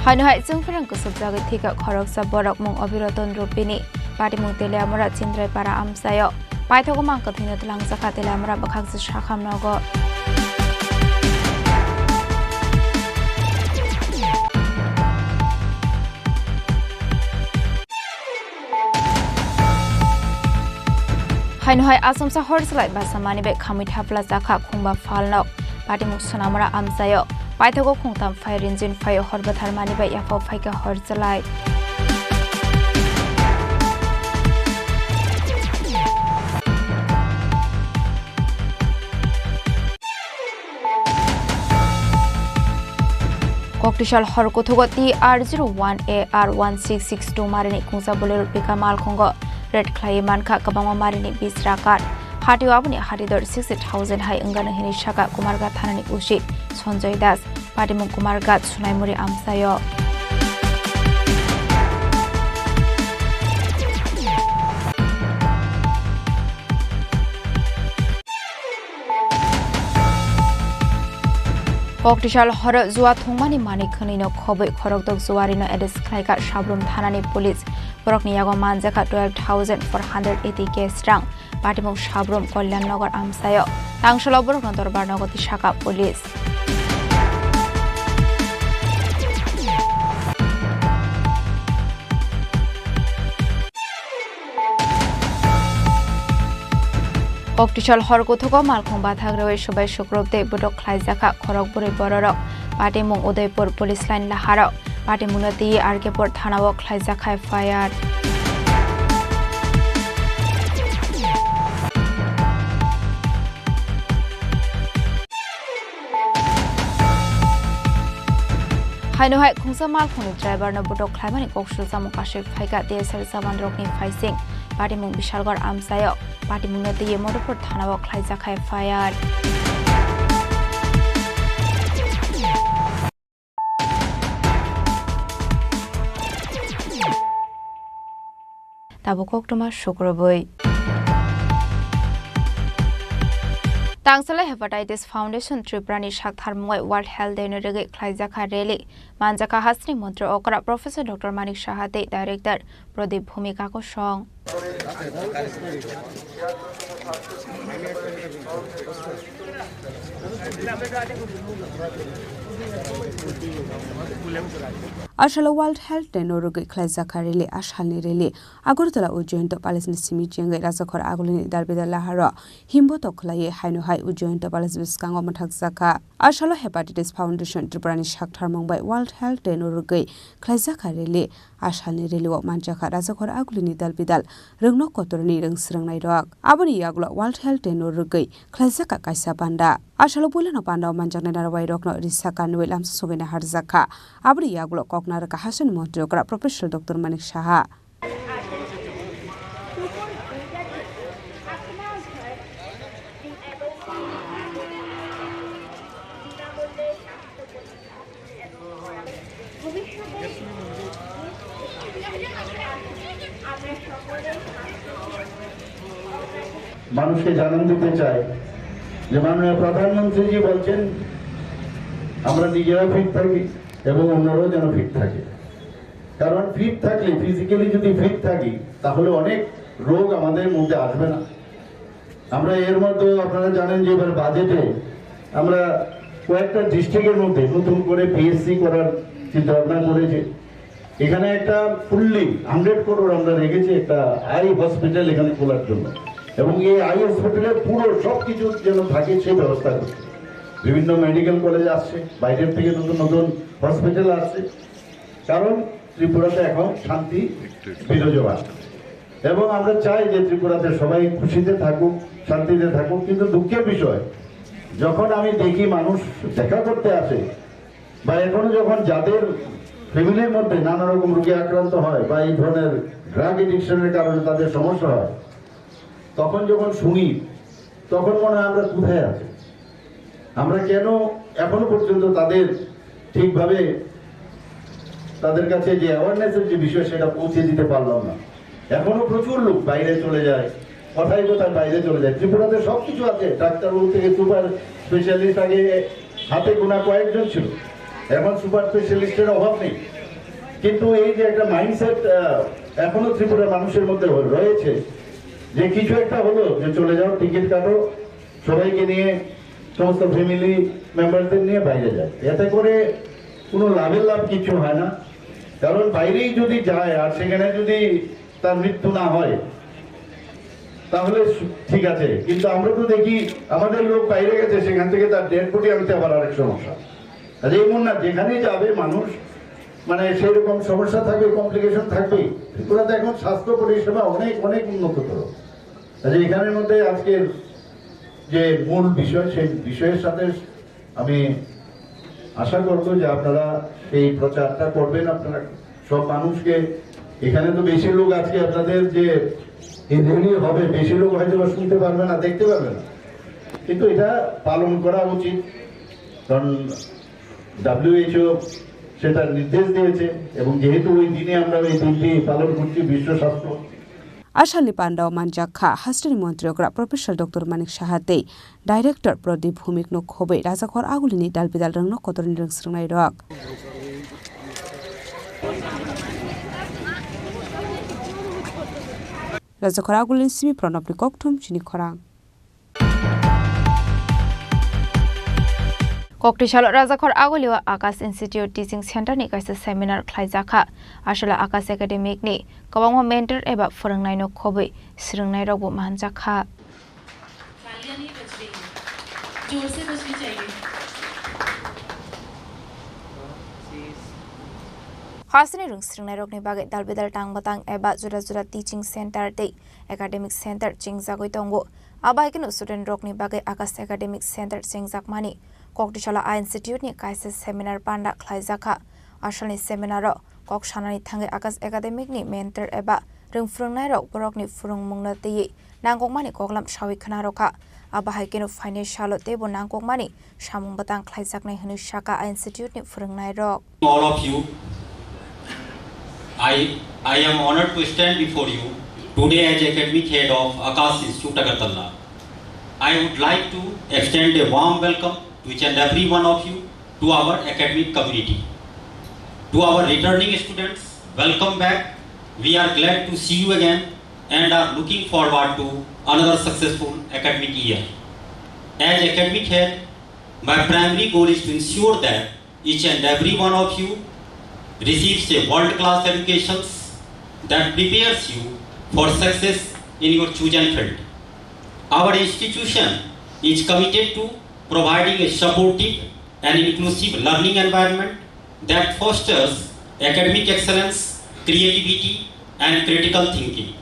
हायनो हाय जोंफोरां गोसोबजागै थिका खरकसा बरक मुं अबिरतन रुपिनि पाटिमुं तेले आमरा चिन्द्राय पारा आमसायो पाइथगो मांको थिनो तलांजाखा तेले आमरा बखागजि शाखामनागो हायनो हाय आसामसा हरसलाय बासामानि बे खामिथा प्लाजा खा खुंबा फालनक पाटिमुं सोनामरा आमसायो पाइथगो खुंताम फायर इन्जिन फायो हरबाथारमानि बे याफो फायका हरसलाय Koktisal Horkotogoti R01AR1662 Marini Kungsa Bolero Pika Malkongo Red Clay Manka Kabama Marini Bisrakat Hati Abuni Hadidor 60,000 High Ungana Hini Shaka Kumarga Tanani Ushi Sonjoy Das Patimu Kumargat Sunaimuri Amsayo Koktisal horo jua thungmani manik khanino khoboi khorokdok juwarino arrest khlaika Sabrum thanani police borokni yago manjaka 12,480 case rang patimung Sabrum Kalyannagar amsayo tangsholo borokno dorbar nogoti shaka police Koktisal Horkotoko Malkhung Bathagroi Shubai Shukrobde Budok Klaizaka Khorokburi Bororok Patimung Udaipur Police Line Laharo Patimunati Arkepur Thanao Klaizaka FIR Hainohai Khungsa Malkhung driver no Budok Klaimani Kokshul Samukashik Phaika DSR Saman Rokni Phaising Patimung Bishalgor Amsayo Patimunati Modupur Thanao Klaizaka FIR Tabukok Toma Shukroboi Tangsala Hepatitis Foundation Tripurani Shaktharmoi World Health Day no rege Klaizaka Rally Manjaka Hasni Montro Okra Professor Dr. Manik Shahate Director Pradip Bhumika ko song Ashalo World Health Day no rugi Klaizaka Rally Ashalni Rally Agortala Ujointo Palace Simi Jenga Razakor Agulini Darbida Lahara Himboto Klaye Hainohai Ujointo Palace Viskango Matakzaka Ashalo Hepatitis Foundation Tripurani Shaktharmong by World Health Day no rugi Klaizaka Rally Ashalni Rally wa Manjaka Razakor Agulini Darbidal Rungno Kotorni Rung Srangnai Rok Abani Yaglo World Health Day no rugi Klaizaka Kaisa Banda Ashalo Bulano Panda Manjana Narawai Rokno Risaka Nuelam Sogena Harzaka Abri Yaglo Koknaraka Hasan Montokra Professor Dr. Manik Shaha মানুষকে জানান দিতে চাই যে মাননীয় প্রধানমন্ত্রীজি বলছেন আমরা নিজেরা fit থাকি এবং অন্যরাও যেন ফিট থাকে কারণ ফিট থাকলে ফিজিক্যালি যদি ফিট থাকি তাহলে অনেক রোগ আমাদের মধ্যে আসবে না আমরা এর মধ্যে আপনারা জানেন যে এবার বাজেটে আমরা কয়েকটা ডিস্ট্রিক্টের মধ্যে নতুন করে পিএসসি করার চিন্তা ভাবনা করেছি এখানে একটা ফুললি 100 করোড় আমরা রেখেছি একটা আই হসপিটাল এখানে খোলার জন্য এবং এই আই হসপিটালে পুরো সবকিছু যেন থাকে সেই ব্যবস্থা করছে বিভিন্ন মেডিকেল কলেজ আসছে বাইরের থেকে নতুন নতুন হসপিটাল আসছে কারণ ত্রিপুরাতে এখন শান্তি বিরাজমান এবং আমরা চাই যে ত্রিপুরাতে সবাই খুশিতে থাকুক শান্তিতে থাকুক কিন্তু দুঃখের বিষয় যখন আমি দেখি মানুষ দেখা করতে আসে বা এখনো যখন যাদের ফ্যামিলির মধ্যে নানা রকম রোগে আক্রান্ত হয় বা এই ধরনের ড্রাগ এডিকশনের কারণে তাদের সমস্যা হয় তখন যখন শুনি তখন মনে হয় আমরা কোথায় আছি আমরা কেন এখনো পর্যন্ত তাদের ঠিকভাবে তাদের কাছে যে অ্যাওয়ারনেসের যে বিষয় সেটা পৌঁছে দিতে পারলাম না এখনো প্রচুর লোক বাইরে চলে যায় কোথায় কোথায় বাইরে চলে যায় ত্রিপুরাতে সবকিছু আছে ডাক্তারবাবু থেকে সুপার স্পেশালিস্ট আগে হাতে গোনা কয়েকজন ছিল এখন সুপার স্পেশালিস্টের অভাব নেই কিন্তু এই যে একটা মাইন্ডসেট এখনো ত্রিপুরার মানুষের মধ্যে রয়েছে যে কিছু একটা হলো যে চলে যাও টিকিট কাটো সবাইকে নিয়ে সমস্ত ফ্যামিলি মেম্বারদের নিয়ে বাইরে যায় এতে করে কোনো লাভের লাভ কিছু হয় না কারণ বাইরেই যদি যায় আর সেখানে যদি তার মৃত্যু না হয় তাহলে ঠিক আছে কিন্তু আমরা তো দেখি আমাদের লোক বাইরে গেছে সেখান থেকে তার ডেড বডি আনতে আবার আরেক সমস্যা এমন না যেখানেই যাবে মানুষ মানে সেই রকম সমস্যা থাকবে কমপ্লিকেশন থাকবে ত্রিপুরাতে এখন স্বাস্থ্য পরিষেবা অনেক অনেক উন্নততর এখানের মধ্যে আজকের যে মূল বিষয় সেই বিষয়ের সাথে আমি আশা করবো যে আপনারা এই প্রচারটা করবেন আপনারা সব মানুষকে এখানে তো বেশি লোক আজকে আপনাদের যে এই রেলি হবে বেশি লোক হয়তো শুনতে পারবে না দেখতে পারবে না কিন্তু এটা পালন করা উচিত কারণ WHO সেটা নির্দেশ দিয়েছে এবং যেহেতু ওই দিনে আমরা এই দিনটি পালন করছি বিশ্ব স্বাস্থ্য आसालनि पान्डाव मानजाखा हास्टनि मन्त्रिग्रा प्रफेसर डक्टर मानिक साहाते डाइरेक्टर प्रदीप भूमिक नो खोबै राजाखर आगुलिनि दालबिदाल रंनो कतरनि रोंस्रंनाय रक राजाखर आगुलिनि सिमी प्रणबनि ककथुम चिनी खरां कक्टिशाल राजाखर आगुलिवा आकाश इंस्टीट्यूट टीचिंग सेंटर नि काइसे सेमिनार ख्लाइजाखा आसला आकाश एकाडेमिक नि कबांगमा मेंटर एबा फोरोंनाय नो खोबै सिरोंनाय रबो मानजाखा जोर से बजनी चाहिए हासनि रुंस्रिंनाय रगनि बागै दालबिदाल टांगबातां एबा जुदा जुदा टीचिंग सेंटर ते एकाडेमिक सेंटर चिंगजागै दंगो आबाइकनो स्टूडेंट रगनि बागै आकाश एकाडेमिक सेंटर चिंगजाकमानि कक्टिशाला आ इंस्टीट्यूट नि काइसे सेमिनार पांडा ख्लाइजाखा आसलनि सेमिनार ककसानानि थांगै आकाश एकाडेमिक नि मेंटर एबा रोंफ्रोंनाय रग बरकनि फुरुंमुंनो तेयै नांगकमानि कगलाम सावि खोनारखा आबाहायकेनो फाइनेंशियल तेबो नांगकमानि सामुंबातां ख्लाइजाकनाय होनो शाखा आ इंस्टीट्यूट नि फुरुंनाय रग all of you I am honored to stand before you today as academic head of Akash Institute Agartala. I would like to extend a warm welcome to each and every one of you to our academic community. To our returning students, welcome back. We are glad to see you again and are looking forward to another successful academic year. As academic head, my primary goal is to ensure that each and every one of you receives a world-class education that prepares you for success in your chosen field. Our institution is committed to providing a supportive and inclusive learning environment that fosters academic excellence, creativity, and critical thinking.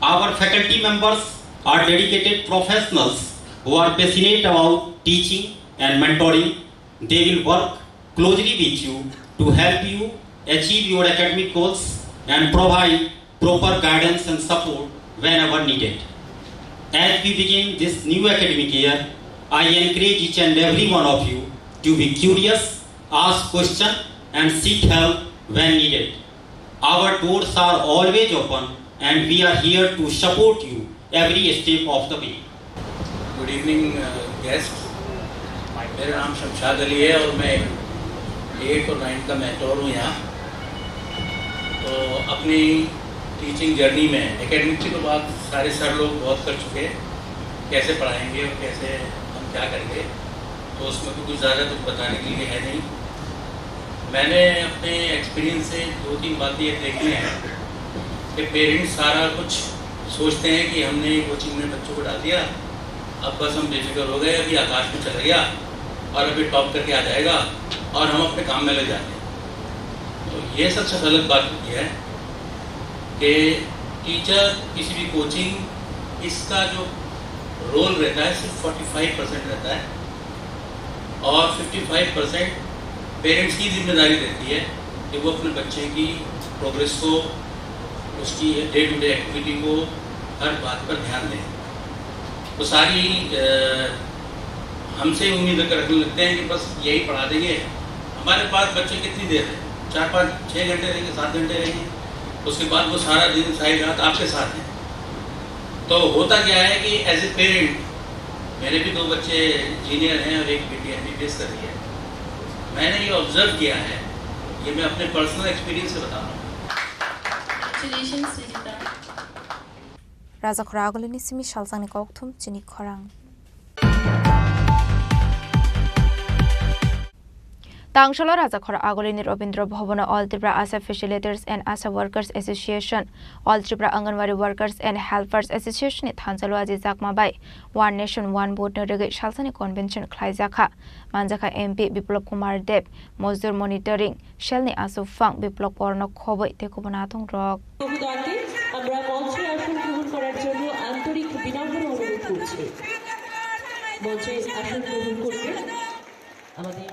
Our faculty members are dedicated professionals who are passionate about teaching and mentoring. They will work closely with you to help you achieve your academic goals and provide proper guidance and support whenever needed. As we begin this new academic year, I encourage each and every one of you to be curious, ask questions, and seek help when needed. Our doors are always open and we are here to support you every step of the way. Good evening, guests. मेरा नाम शमशाद अली है और मैं 8 और 9 का mentor हूँ यहाँ। तो अपनी टीचिंग जर्नी में एकेडमिक की तो बात सारे सर लोग बहुत कर चुके हैं, कैसे पढ़ाएंगे और कैसे हम क्या करेंगे, तो उसमें तो कुछ ज़्यादा कुछ बताने के लिए है नहीं। मैंने अपने एक्सपीरियंस से 2-3 बातें ये देखी हैं कि पेरेंट्स सारा कुछ सोचते हैं कि हमने कोचिंग में बच्चों को डाल दिया, अब बस हम बेफिक्र हो गए, अभी आकाश में चला गया और अभी टॉप करके आ जाएगा और हम अपने काम में लग जाते हैं। तो ये सबसे गलत बात होती है कि टीचर किसी भी कोचिंग इसका जो रोल रहता है सिर्फ 45% रहता है और 55% पेरेंट्स की जिम्मेदारी रहती है कि वो अपने बच्चे की प्रोग्रेस को, उसकी डे टू डे एक्टिविटी को, हर बात पर ध्यान दें। तो सारी हमसे उम्मीद रखने लगते हैं कि बस यही पढ़ा देंगे। हमारे पास बच्चे कितनी देर है, 4-5-6 घंटे रहेंगे, 7 घंटे रहेंगे, उसके बाद वो सारा दिन सारी रात आपके साथ हैं। तो होता क्या है कि एज ए पेरेंट, मेरे भी 2 बच्चे इंजीनियर हैं और एक बेटी MBBS कर रही है, मैंने ये ऑब्जर्व किया है, ये मैं अपने पर्सनल एक्सपीरियंस से बता रहा हूँ। राजा खरागुलिनि सिमी शालसांनि ककथुम चिनी खरां तांगशला राजा खरा आगुलिनि Ravindra Bhavan all Tripura Asha facilitators and Asha workers association all Tripura anganwadi workers and helpers association नि थानचलो आजि जाकमाबाय वन नेशन वन वोट न रेगे शालसानि कन्वेंशन ख्लाइजाखा मानजाखा MP बिप्लब कुमार देव मजदूर मॉनिटरिंग शेलनि आसुफां बिप्लब पर्ण खबै तेको बनाथं रक আমরা মঞ্চে আসন গ্রহণ করার জন্য আন্তরিক বিনম্র অনুরোধ করছি। মঞ্চে আসন গ্রহণ করতে আমাদের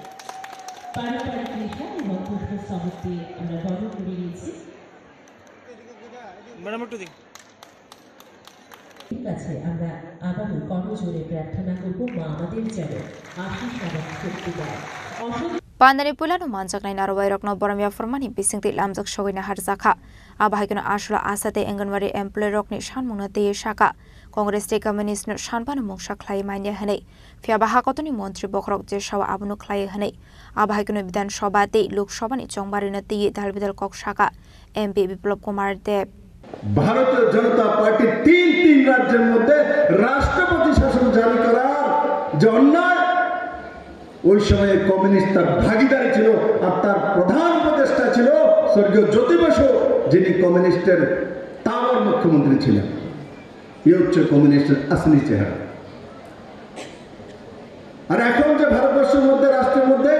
পারম্পরিক নেতা এবং পুষ্প সামগ্রী আমরা বরণ করে নিয়েছি। ম্যাডাম একটু দিন। ঠিক আছে, আমরা আবারও কর্মজোরে প্রার্থনা করব মা আমাদের যেন আশীষ আর শক্তি দেয়। Pandani Pulano Manjaknai Narwairokno Boromia Formani Bisingti Lamjak Shogina Harzaka Abahikuna Ashla Asate Enganwari Employee Rockni Shanmunate Shaka Congress State Communist Shanpan Moksha Klai Mania Hane Fiabahakotoni Montri Bokrok Jeshawa Abunu Klai Hane Abahikuna Bidan Shobate Luk Shobani Chongbarinati Dalvidal Kok Shaka MP Biplop Kumar Deb ভারতীয় জনতা party তিন রাজ্যের মধ্যে রাষ্ট্রপতি শাসন জারি করার যে অন্যায় ওই সময়ে কমিউনিস্ট তার ভাগিদারি ছিল আর তার প্রধান উপদেষ্টা ছিল স্বর্গীয় জ্যোতি বসু যিনি কমিউনিস্টের তাওয়ার মুখ্যমন্ত্রী ছিলেন এই হচ্ছে কমিউনিস্টের আসলি চেহারা আর এখন যে ভারতবর্ষের মধ্যে রাষ্ট্রের মধ্যে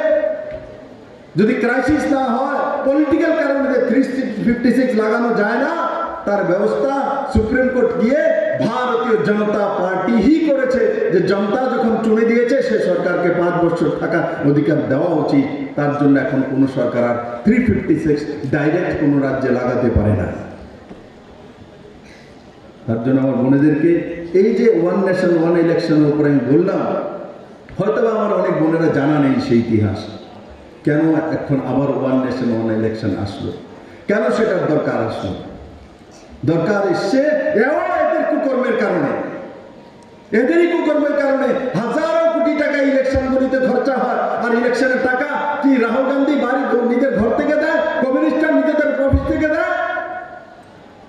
যদি ক্রাইসিস না হয় পলিটিক্যাল কারণে যে 356 লাগানো যায় না তার ব্যবস্থা সুপ্রিম কোর্ট গিয়ে ভারতীয় জনতা পার্টি হি করেছে যে জনতা যখন চুনে দিয়েছে সে সরকারকে 5 বছর থাকার অধিকার দেওয়া উচিত তার জন্য এখন কোন সরকার আর 356 ডাইরেক্ট কোন রাজ্যে লাগাতে পারে না তার জন্য আমার বোনেদেরকে এই যে ওয়ান নেশন ওয়ান ইলেকশনের উপরে আমি বললাম হয়তো আমার অনেক বোনেরা জানা নেই সেই ইতিহাস কেন এখন আবার ওয়ান নেশন ওয়ান ইলেকশন আসলো কেন সেটার দরকার আসলো দরকার এসছে এদের কুকর্মের কারণে এদেরই কুকর্মের কারণে হাজারো কোটি টাকা ইলেকশনগুলিতে খরচা হয় আর ইলেকশনের টাকা কি রাহুল গান্ধী বাড়ি নিজের ঘর থেকে দেয় কমিউনিস্টরা নিজেদের অফিস থেকে দেয়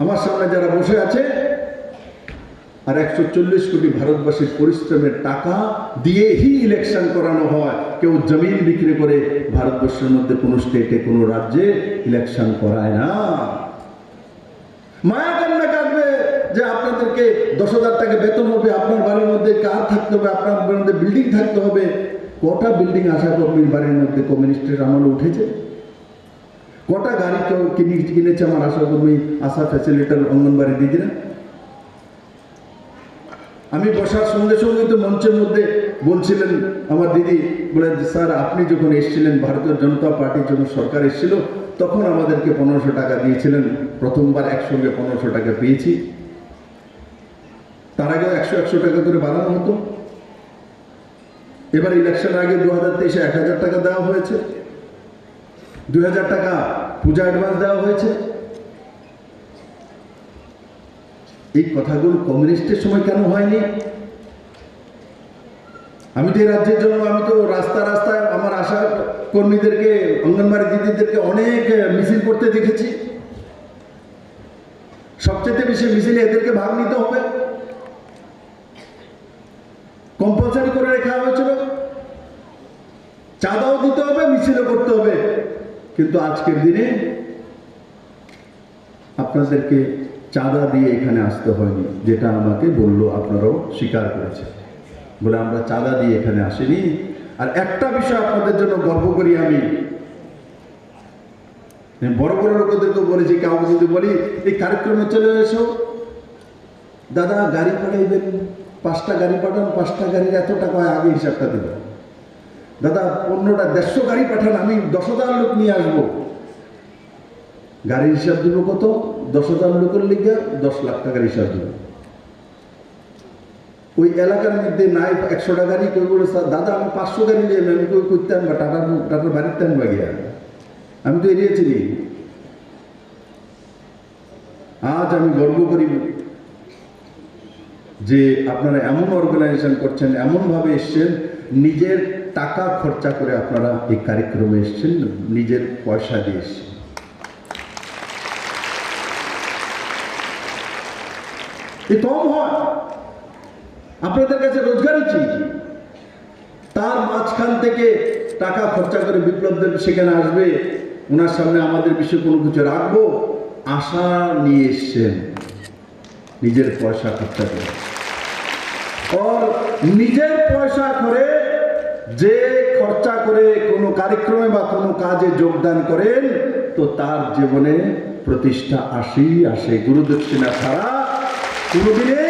আমার সামনে যারা বসে আছে আর 140 কোটি ভারতবাসীর পরিশ্রমের টাকা দিয়েই ইলেকশন করানো হয় কেউ জমিন বিক্রি করে ভারতবর্ষের মধ্যে কোনো স্টেটে কোনো রাজ্যে ইলেকশন করায় না মায়া কান্না কাটবে যে আপনাদেরকে 10,000 টাকা বেতন হবে আপনার বাড়ির মধ্যে কার থাকতে হবে আপনার বাড়ির মধ্যে বিল্ডিং থাকতে হবে কটা বিল্ডিং আশা কর্মীর বাড়ির মধ্যে কমিউনিস্টের আমলে উঠেছে কটা গাড়ি কেউ কিনেছে আমার আশা কর্মী আশা ফ্যাসিলিটার অঙ্গনবাড়ি দিদিরা আমি বসার সঙ্গে সঙ্গে তো মঞ্চের মধ্যে বলছিলেন আমার দিদি বলে স্যার আপনি যখন এসেছিলেন ভারতীয় জনতা পার্টির যখন সরকার এসেছিল তখন আমাদেরকে 1500 টাকা দিয়েছিলেন প্রথমবার একসঙ্গে 1500 টাকা পেয়েছি তার আগে 100 টাকা করে বাড়ানো হতো এবার ইলেকশন আগে 2023 1000 টাকা দেওয়া হয়েছে 2000 টাকা পূজা অ্যাডভান্স দেওয়া হয়েছে এই কথাগুলো কমিউনিস্টের সময় কেন হয়নি আমি তো এই রাজ্যের জন্য আমি তো রাস্তায় আমার আশা কর্মীদেরকে অঙ্গনবাড়ি দিদিদেরকে অনেক মিছিল করতে দেখেছি সবচেয়ে বেশি মিছিলে এদেরকে ভাগ নিতে হবে কম্পালসারি করে রাখা হয়েছিল চাঁদাও দিতে হবে মিছিলও করতে হবে কিন্তু আজকের দিনে আপনাদেরকে চাঁদা দিয়ে এখানে আসতে হয়নি যেটা আমাকে বললো আপনারাও স্বীকার করেছেন বলে আমরা চাঁদা দিয়ে এখানে আসিনি আর একটা বিষয় আপনাদের জন্য গর্ব করি আমি বড় বড় লোকদেরকে বলেছি কাউকে যদি বলি এই কার্যক্রমে চলে এসো দাদা গাড়ি পাঠাইবেন 5টা গাড়ি পাঠান 5টা গাড়ির এত টাকা হয় আগে হিসাবটা দেবেন দাদা 150 গাড়ি পাঠান আমি 10,000 লোক নিয়ে আসবো গাড়ির হিসাব দিব কত 10,000 লোকের লিগে 10 লাখ টাকার হিসাব দিব ওই এলাকার মধ্যে নাই 100টা গাড়ি কেউ বলে দাদা আমি 500 গাড়ি নিয়ে আমি কেউ করতে আনবা টাটার বাড়িতে আনবা গিয়া আমি তো এড়িয়ে চিনি আজ আমি গর্ব করি যে আপনারা এমন অর্গানাইজেশন করছেন এমনভাবে এসছেন নিজের টাকা খরচা করে আপনারা এই কার্যক্রমে এসছেন নিজের পয়সা দিয়ে এসছেন কম হয় আপনাদের কাছে রোজগারই চাই তার মাঝখান থেকে টাকা খরচা করে বিপ্লবদেব সেখানে আসবে ওনার সামনে আমাদের বিষয়ে কোনো কিছু রাখবো আশা নিয়ে এসছেন নিজের পয়সা খরচা করে আর নিজের পয়সা করে যে খরচা করে কোনো কার্যক্রমে বা কোনো কাজে যোগদান করেন তো তার জীবনে প্রতিষ্ঠা আসে গুরুদক্ষিণা ছাড়া কোনোদিনে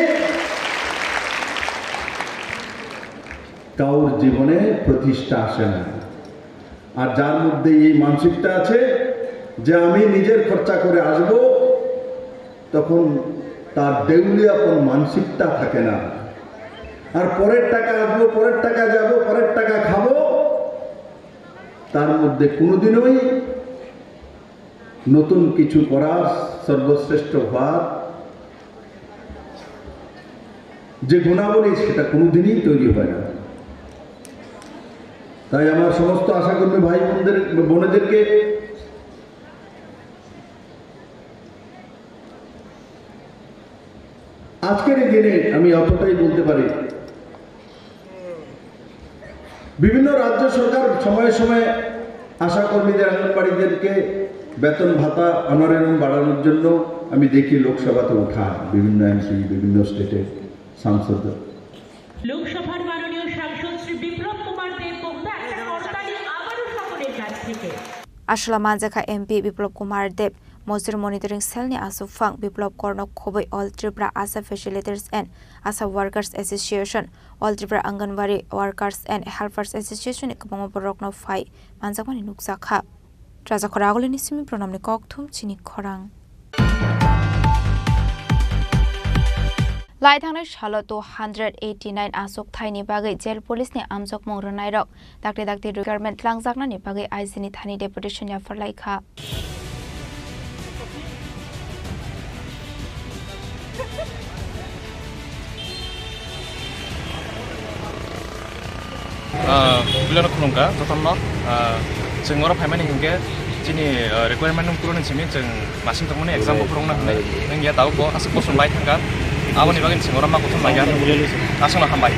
কাউর জীবনে প্রতিষ্ঠা আসে না আর যার মধ্যে এই মানসিকতা আছে যে আমি নিজের খরচা করে আসব তখন তার দেউলিয়াপন মানসিকতা থাকে না আর পরের টাকা আসবো পরের টাকা যাব পরের টাকা খাবো তার মধ্যে কোনোদিনই নতুন কিছু করার, সর্বশ্রেষ্ঠ হওয়ার যে গুণাবলী সেটা কোনোদিনই তৈরি হয় না। তাই আমার সমস্ত আশাকর্মী ভাই বোনেদেরকে আজকের এই দিনে আমি অতটাই বলতে পারি, বিভিন্ন রাজ্য সরকার সময়ে সময়ে আশাকর্মীদের, অঙ্গনবাড়িদেরকে বেতন ভাতা অনারেরম বাড়ানোর জন্য আমি দেখি লোকসভাতে ওঠা বিভিন্ন এমপি, বিভিন্ন স্টেটের সাংসদ। লোকসভার মাননীয় সাংসদ শ্রী বিপ্লব কুমার দেব বক্তা একটা করতালি আবারও সকলের কাছ থেকে। Ashla Manjaka MP Biplop Kumar Deb Mosir Monitoring Cell ni Asufang Biplop Kornok Khoboi All Tripura Asa Facilitators and Asa Workers Association All Tripura Anganwadi Workers and Helpers Association Kokborok no Fai Manjakmani Nuksakha Traja Khoragole ni Simi Pronamni Kokthum Chini Khorang Laithangnai shalo 289 asok thaini bagai jail police ni amjok mongronai rok dakte requirement langjakna ni bagai IC ni thani deputation ya farlaikha Bilano khulungka totonno jengoro phaimani hingke chini requirement nung puron chimi jeng masing tongmani exam bo purongna hnai nang ya tau bo asuk bosun bai thangka aboni bagin jengoro ma kothon maiya asungna hambai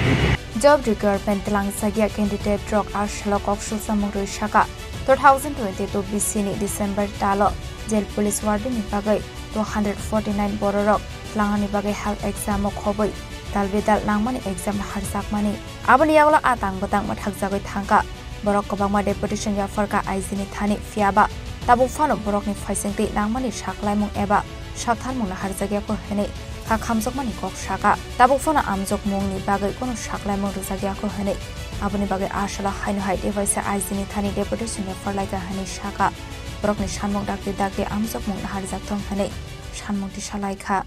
Job requirement langsagya candidate drug ashlo kokshul samungru shaka 2022 BC ni December talo jail police warden ni bagai 249 bororok langani bagai health exam khoboi dalbedal nangmani exam harjakmani aboni yagla atang batang mathakjagoi thangka borok kobangma deputation ya farka IC ni thani fiaba tabu fano borok ni faisingti nangmani saklaimung eba sakthanmung na harjagya ko hene ka khamjokmani kok saka tabu fano amjok mungni bagai kono saklaimung rujagya ko hene aboni bagai ashala haino hai device IC ni thani deputation ya farlaika hene saka borok ni sanmung dakte amjok mung na harjaktong hene sanmung ti salaikha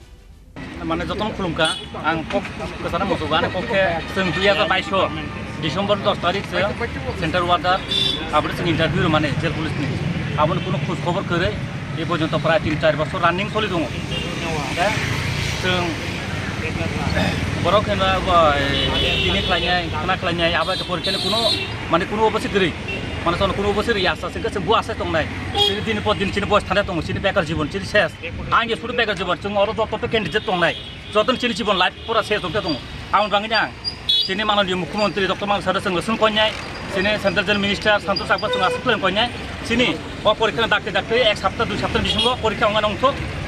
মানে যতন খুলুমকা আং cock কথা মজুগানে ককে जों 2022 December 10 তারিখ centre order আবরে जों interview মানে jail পুলিশনি আবন কোনো খোঁজ খবর করে এই পর্যন্ত প্রায় 3-4 বছর রানিং চলি দङ दा जों বরক হেনা তিনি খাইনাय খানা খাইनाय আবার পরীক্ষানে কোনো অবস্থা গরি মানে কোনো অবস্থা ইয়াসা সিনকে বু আছে তংনাय দিন পর দিন চিনি বয়স থানে তং চিনি বেকার জীবন চিনি শেষ আগে শুরু বেকার জীবন जों অর যত ক্যান্ডিডেট তংনাय যতন চিনি জীবন লাইফ পুরা শেষ হতে দङ আউন বাঙিনা চিনি মাননীয় মুখ্যমন্ত্রী ডক্টর মান সাদা जों सुन কইनाय চিনি সেন্ট্রাল জেল মিনিস্টার সন্তোষ আকবর जों আসপ্লেন কইनाय চিনি ও পরীক্ষা ডাকতে 1 সপ্তাহ 2 সপ্তাহ বিসঙ্গ পরীক্ষা অঙ্গন অংশ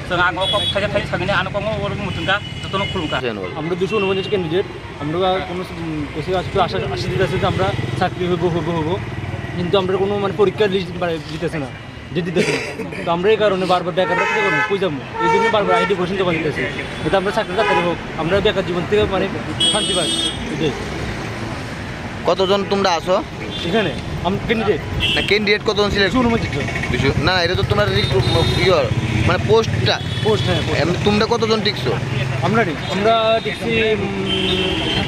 जों आङो खायजा खायजा सागने आनो कमो वर मुतुंगा যতন খুলুমকা আমরা 249 ক্যান্ডিডেট আমরা কোনো বেশি আশা দিতেছে যে আমরা চাকরি হবো কিন্তু আমরা কোনো মানে পরীক্ষার লিস্ট দিতেছে না দিতেছে না তো আমরা এই কারণে বারবার বেকার রাখতে পারবো কই যাবো এই জন্য বারবার আইডি কোশ্চেন জমা দিতেছে এটা আমরা চাকরি করতে হোক আমরা বেকার জীবন থেকে মানে শান্তি পাই এটাই কতজন তোমরা আসো এখানে আমি ক্যান্ডিডেট কতজন সিলেক্ট 249 জন না এটা তো তোমার মানে পোস্ট হ্যাঁ তোমরা কতজন টিকছো আমরা টিকছি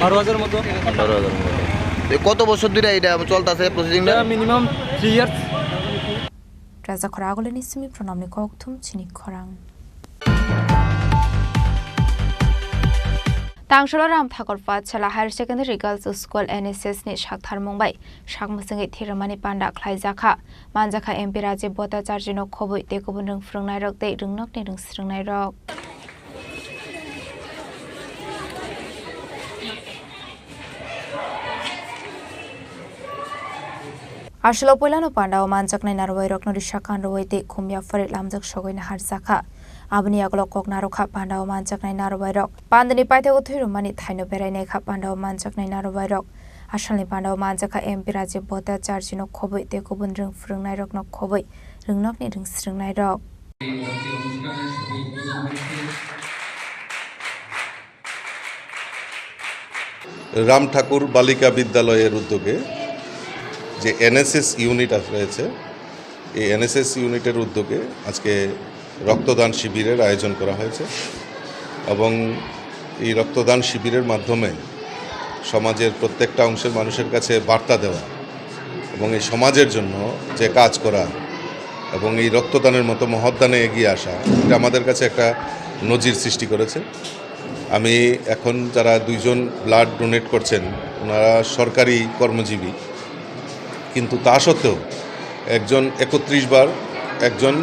12000 মতো 12000 কত বছর ধরে এটা চলতেছে প্রসেসিংটা minimum 3 years Traja Khoragole ni Simi Pronamni Kokthum Chini Khorang Tangsholo Ram Thakor Pathshala Higher Secondary Girls School NSS ni Shakthar Mumbai Shakmasingi Thiramani Panda Khlaijakha Manjakha MP Rajiv Bhattacharya no khoboi tekobon rung frungnai rok tei rungnok ni rung srungnai rok Ashlo Poilano Panda Manjaknai Narwai Rok no Rishakan Roite Khumya Farid Lamjak Shogoina Harjakha Abni Aglo Kok Narokha Panda Manjaknai Narwai Rok Pandani Paite Uthiru Mani Thaino Berainai Kha Panda Manjaknai Narwai Rok Ashalni Panda Manjakha MP Rajiv Bhattacharya no khoboi tekobon rung frungnai rok no khoboi rungnok ni rung srungnai rok Ram Thakur বালিকা বিদ্যালয়ের উদ্যোগে যে NSS unit রয়েছে এই NSS ইউনিটের উদ্যোগে আজকে রক্তদান শিবিরের আয়োজন করা হয়েছে এবং এই রক্তদান শিবিরের মাধ্যমে সমাজের প্রত্যেকটা অংশের মানুষের কাছে বার্তা দেওয়া এবং এই সমাজের জন্য যে কাজ করা এবং এই রক্তদানের মতো মহৎদানে এগিয়ে আসা, এটা আমাদের কাছে একটা নজির সৃষ্টি করেছে। আমি এখন যারা 2 জন ব্লাড ডোনেট করছেন ওনারা সরকারি কর্মজীবী, কিন্তু তা সত্ত্বেও একজন 31 বার, একজন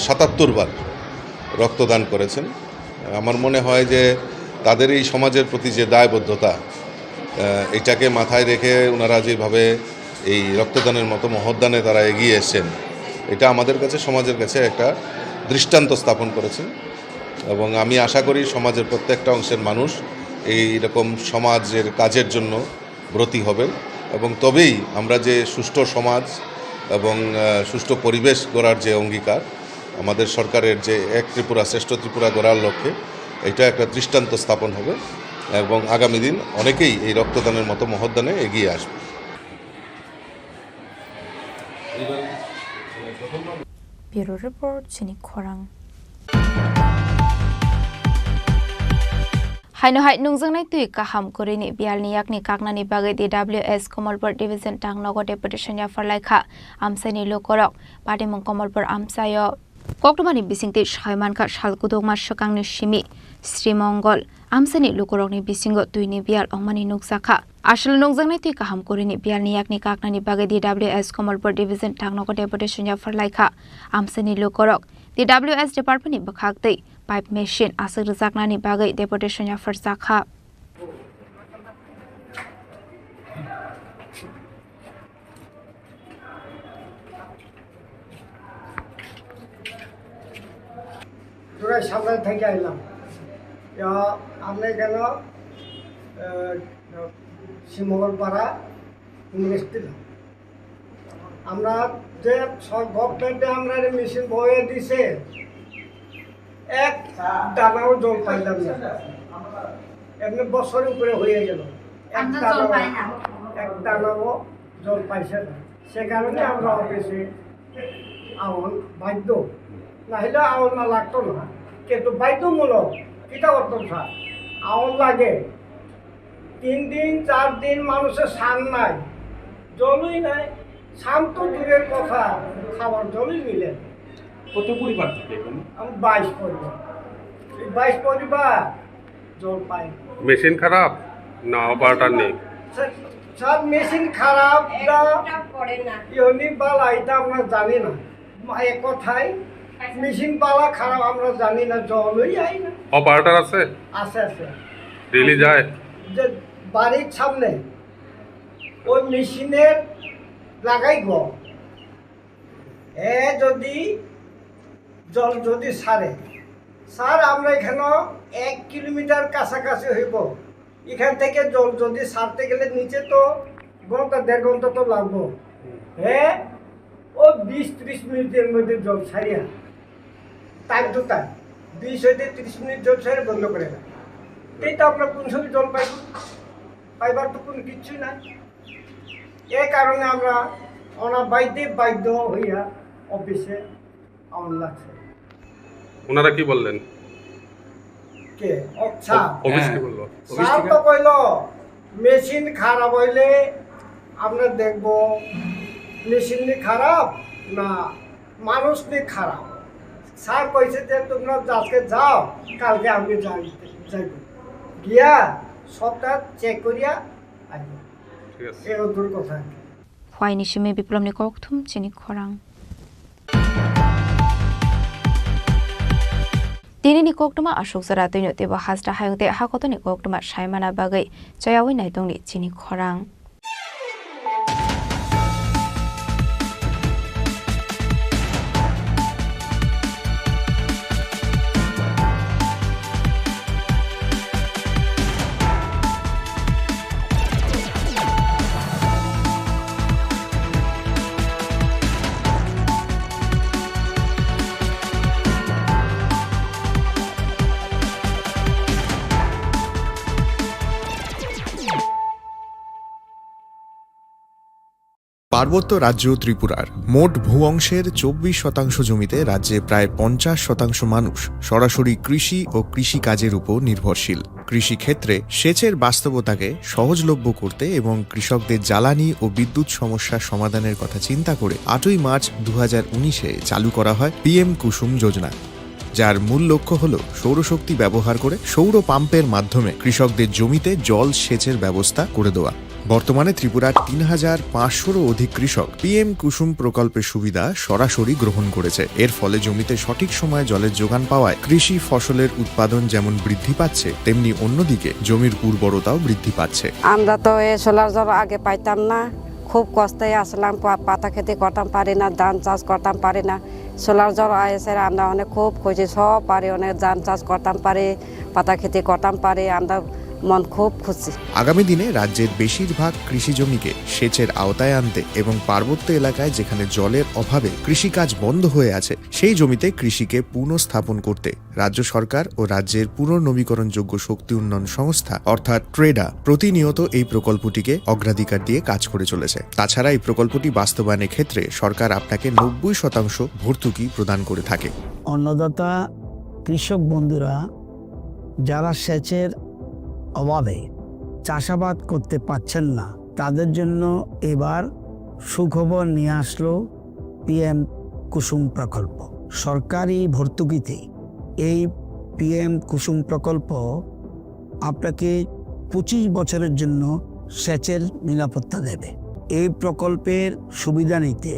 77 বার রক্তদান করেছেন। আমার মনে হয় যে তাদের এই সমাজের প্রতি যে দায়বদ্ধতা, এটাকে মাথায় রেখে ওনারা যেভাবে এই রক্তদানের মতো মহৎদানে তারা এগিয়ে এসেছেন, এটা আমাদের কাছে, সমাজের কাছে একটা দৃষ্টান্ত স্থাপন করেছেন। এবং আমি আশা করি সমাজের প্রত্যেকটা অংশের মানুষ এই রকম সমাজের কাজের জন্য ব্রতী হবেন এবং তবেই আমরা যে সুষ্ঠু সমাজ এবং সুষ্ঠু পরিবেশ গড়ার যে অঙ্গীকার, আমাদের সরকারের যে এক ত্রিপুরা শ্রেষ্ঠ ত্রিপুরা গড়ার লক্ষ্যে, এটা একটা দৃষ্টান্ত স্থাপন হবে এবং আগামী দিন অনেকেই এই রক্তদানের মতো মহৎদানে এগিয়ে আসবে। Bureau Report, Chini Khorang. Haino hai nungzang nai tui kaham korini bialni yakni kaknani bagai DWS Komolpur Division Tangnogo Deputation ya farlaikha amsani lokorok padimong Komolpur amsayo koktomani bisingte shaimankha salkudongma shakangni shimi Srimongol amsani lokorokni bisingo tuini bial ongmani nuksakha আসল নংজাংনাই তুই কাহাম করিনি বিয়ালনি acne কাকনানি বাগে DWS Komolpur Division Tangnogo Deputation ya farlaikha amsani lokorok DWS Department bakhaktei pipe machine asik rijaknani bagai Deputation ya farjakha তোরা সামনে থেকে আইলাম আমরা কেন শিমগলপাড়া ইউনিভার্সিটি আমরা যে গভর্নমেন্টে আমরা মেশিন বয়ে দিছে এক দানাও জল পাইলাম না, এমনি বছরের উপরে হয়ে গেল এক দানাও জল পাইছে না। সে কারণে আমরা অফিসে আউন বাধ্য, না হলে আউন না লাগতো না, কিন্তু বাধ্যমূলক কিটা করতাম স্যার, আউন লাগে। 3 দিন 4 দিন মানুষের সান নাই, জলই নাই, সান তো দূরের কথা, খাবার জলই মিলে। কত পরিবার থাকে এখানে? 22 পরিবার। 22 পরিবার জল পাই। মেশিন খারাপ না অপারেটর নেই? সব মেশিন খারাপ না ইউনি বালা এটা আমরা জানি না, এক কথায় মেশিন বালা খারাপ আমরা জানি না, জলই আই না। অপারেটর আছে? আছে আছে, ডেইলি যায়। যে বাড়ির সামনে ওই মেশিনের লাগাইব, যদি জল যদি সারে স্যার, আমরা এখানে 1 কিলোমিটার কাছাকাছি হইব, এখান থেকে জল যদি সারতে গেলে নিচে তো ঘন্টা 1.5 ঘন্টা তো লাগবো। ও 20-30 মিনিটের মধ্যে জল সারিয়া টাইম টু টাইম 20 হইতে 30 মিনিট জল সারে বন্ধ করে না। এইটা আমরা কোন সময় জল পাইবার তো কোনো কিছুই নাই। এ কারণে আমরা বাধ্য হইয়া অফিসে আউন লাগছে। ওনারা কি বললেন? কে অফিস কি বললো? স্যার তো কইল মেশিন খারাপ হইলে আমরা দেখব মেশিন খারাপ না মানুষ খারাপ। স্যার কইছে যে তোমরা আজকে যাও, কালকে আমি যাইব, গিয়া সবটা চেক করিয়া আসব। ঠিক আছে, এই দূর কথা। Hwaini shime biplomni kokthum Chini Khorang. Tinini koktuma ashok zara toino teba hasra hayungte hakotoni koktuma shaimana bagai chayawi naitongni Chini Khorang. পার্বত্য রাজ্য ত্রিপুরার মোট ভূ অংশের 24% জমিতে রাজ্যে প্রায় 50% মানুষ সরাসরি কৃষি ও কৃষিকাজের উপর নির্ভরশীল। কৃষিক্ষেত্রে সেচের বাস্তবতাকে সহজলভ্য করতে এবং কৃষকদের জ্বালানি ও বিদ্যুৎ সমস্যা সমাধানের কথা চিন্তা করে 8ই মার্চ 2019-এ চালু করা হয় PM কুসুম যোজনা, যার মূল লক্ষ্য হল সৌরশক্তি ব্যবহার করে সৌর পাম্পের মাধ্যমে কৃষকদের জমিতে জল সেচের ব্যবস্থা করে দেওয়া। বর্তমানে ত্রিপুরার 3500-রও অধিক কৃষক PM কুসুম প্রকল্পের সুবিধা সরাসরি গ্রহণ করেছে। এর ফলে জমিতে সঠিক সময়ে জলের যোগান পাওয়ায় কৃষি ফসলের উৎপাদন যেমন বৃদ্ধি পাচ্ছে, তেমনি অন্যদিকে জমির উর্বরতাও বৃদ্ধি পাচ্ছে। আমরা তো এই সোলার জল আগে পাইতাম না, খুব কষ্টে আসলাম, পাতা খেতে করতাম পারি না, ধান চাষ করতাম পারি না। সোলার জল এসে আমরা অনেক খুব খুশি, সব পারি, অনেক ধান চাষ করতাম পারি, পাতা খেতে করতাম পারি, আমরা মন খুব খুশি। আগামী দিনে রাজ্যের বেশিরভাগ কৃষি জমিকে সেচের আওতায় আনতে এবং পার্বত্য এলাকায় যেখানে জলের অভাবে কৃষিকাজ বন্ধ হয়ে আছে সেই জমিতে কৃষিকে পুনঃস্থাপন করতে রাজ্য সরকার ও রাজ্যের পুনর্নবীকরণযোগ্য শক্তি উন্নয়ন সংস্থা অর্থাৎ ট্রেডা প্রতিনিয়ত এই প্রকল্পটিকে অগ্রাধিকার দিয়ে কাজ করে চলেছে। তাছাড়া এই প্রকল্পটি বাস্তবায়নের ক্ষেত্রে সরকার আপনাকে 90% ভর্তুকি প্রদান করে থাকে। অন্নদাতা কৃষক বন্ধুরা যারা সেচের অভাবে চাষাবাদ করতে পারছেন না, তাদের জন্য এবার সুখবর নিয়ে আসলো PM কুসুম প্রকল্প। সরকারি ভর্তুকিতে এই PM কুসুম প্রকল্প আপনাকে 25 বছরের জন্য সেচের নিরাপত্তা দেবে। এই প্রকল্পের সুবিধা নিতে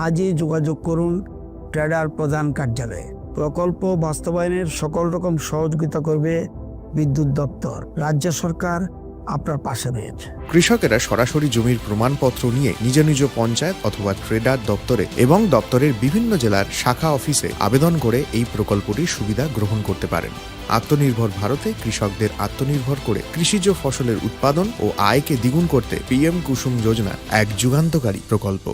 আজই যোগাযোগ করুন ট্রেডার প্রধান কার্যালয়ে। প্রকল্প বাস্তবায়নের সকল রকম সহযোগিতা করবে বিদ্যুৎ দপ্তর। রাজ্য সরকার আপনার পাশে রয়েছে। কৃষকেরা সরাসরি জমির প্রমাণপত্র নিয়ে নিজ নিজ পঞ্চায়েত অথবা ট্রেডার দপ্তরে এবং দপ্তরের বিভিন্ন জেলার শাখা অফিসে আবেদন করে এই প্রকল্পটির সুবিধা গ্রহণ করতে পারেন। আত্মনির্ভর ভারতে কৃষকদের আত্মনির্ভর করে কৃষিজ ফসলের উৎপাদন ও আয়কে দ্বিগুণ করতে PM কুসুম যোজনা এক যুগান্তকারী প্রকল্প।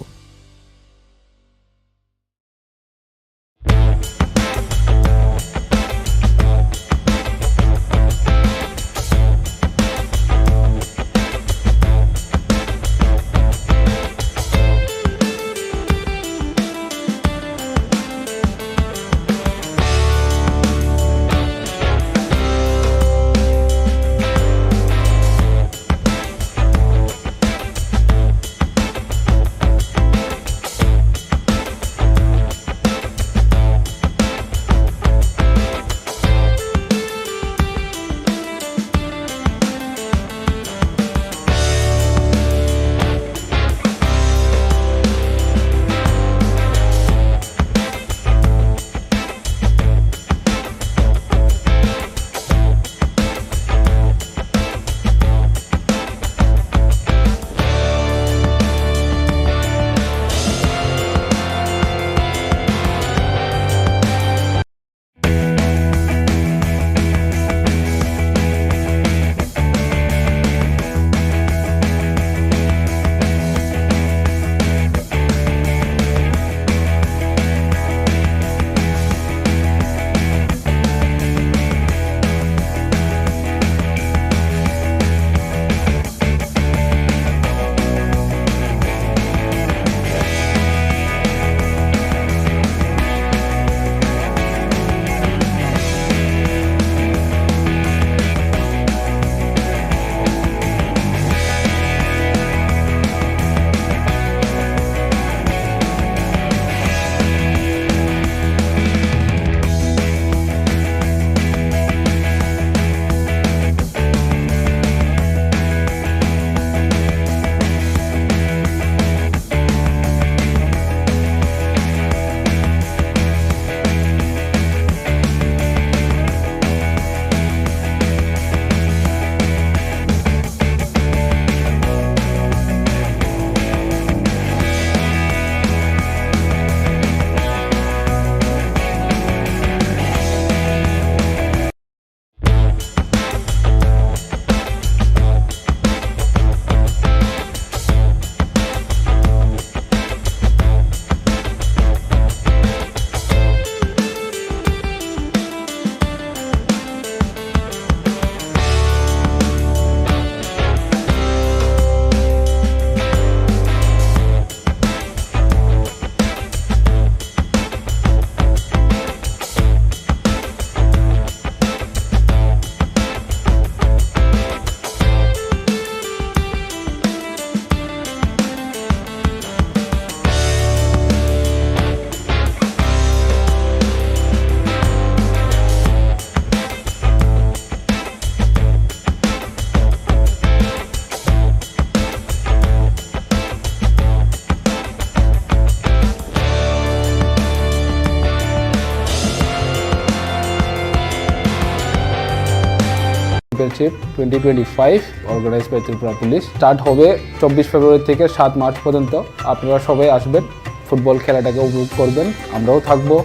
Championship 2025 organise by Tripura police start হবে 24 ফেব্রুয়ারি থেকে 7 মার্চ পর্যন্ত। আপনারা সবাই আসবেন, ফুটবল খেলাটাকে উপভোগ করবেন, আমরাও থাকবো,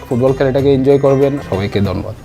ফুটবল খেলাটাকে এনজয় করবেন। সবাইকে ধন্যবাদ।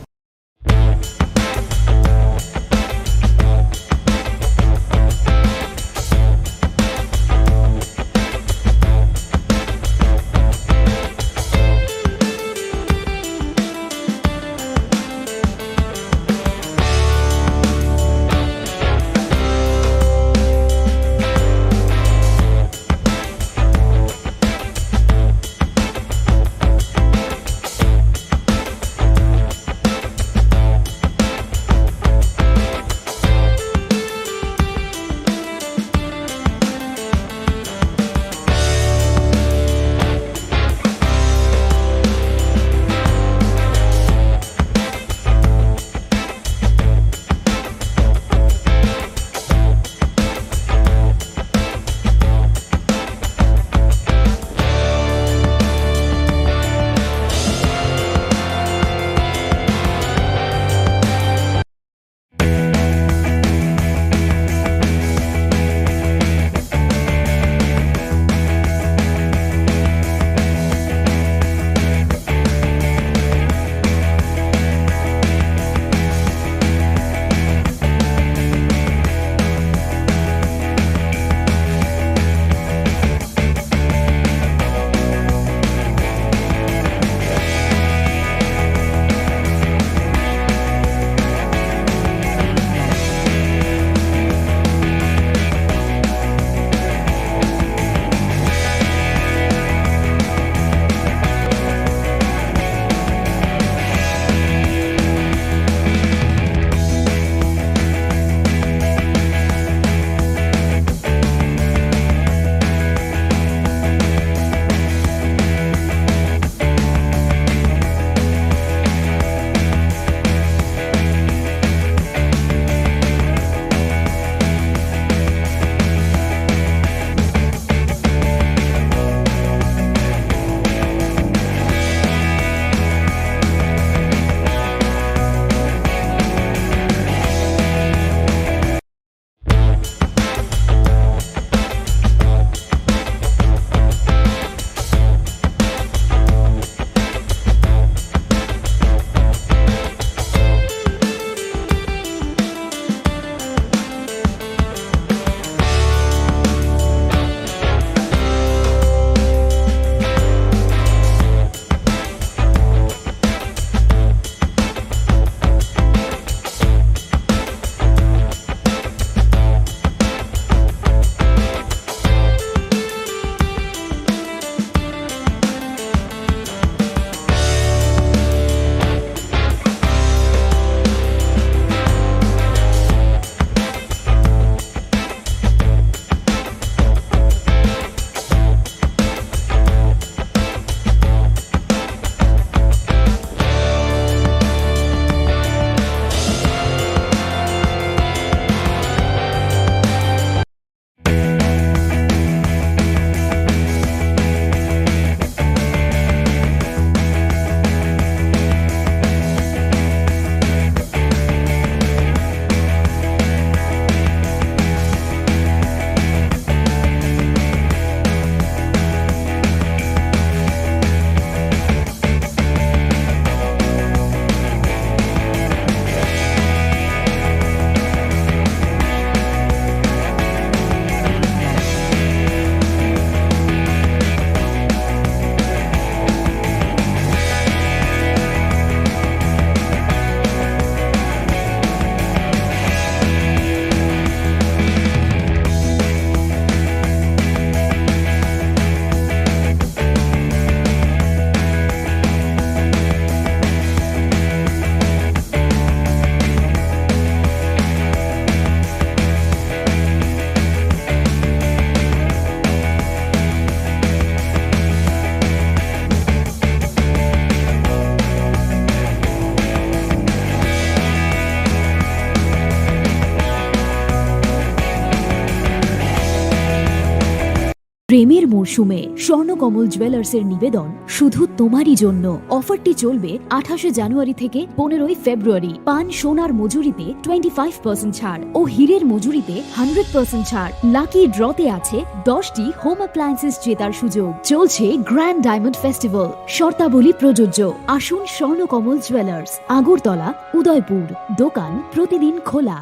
প্রেমের মরশুমে স্বর্ণকমল জুয়েলার্সের নিবেদন শুধু তোমারই জন্য। অফারটি চলবে 28 জানুয়ারি থেকে 15 ফেব্রুয়ারি। পান সোনার মজুরিতে 25% ছাড় ও হীরের মজুরিতে 100% ছাড়। লাকি ড্রতে আছে 10টি হোম অ্যাপ্লায়েন্সেস জেতার সুযোগ। চলছে গ্র্যান্ড ডায়মন্ড ফেস্টিভ্যাল, শর্তাবলী প্রযোজ্য। আসুন স্বর্ণকমল জুয়েলার্স, আগরতলা, উদয়পুর। দোকান প্রতিদিন খোলা।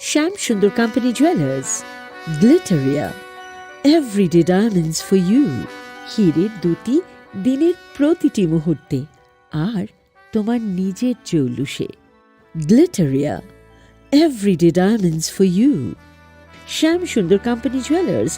Shyam Sundar company jewellers, Glitteria, everyday diamonds for you. হীরের দুটি দিনের প্রতিটি মুহূর্তে আর তোমার নিজের জৌলুসে। Glitteria, everyday diamonds for you. Shyam Sundar company jewellers.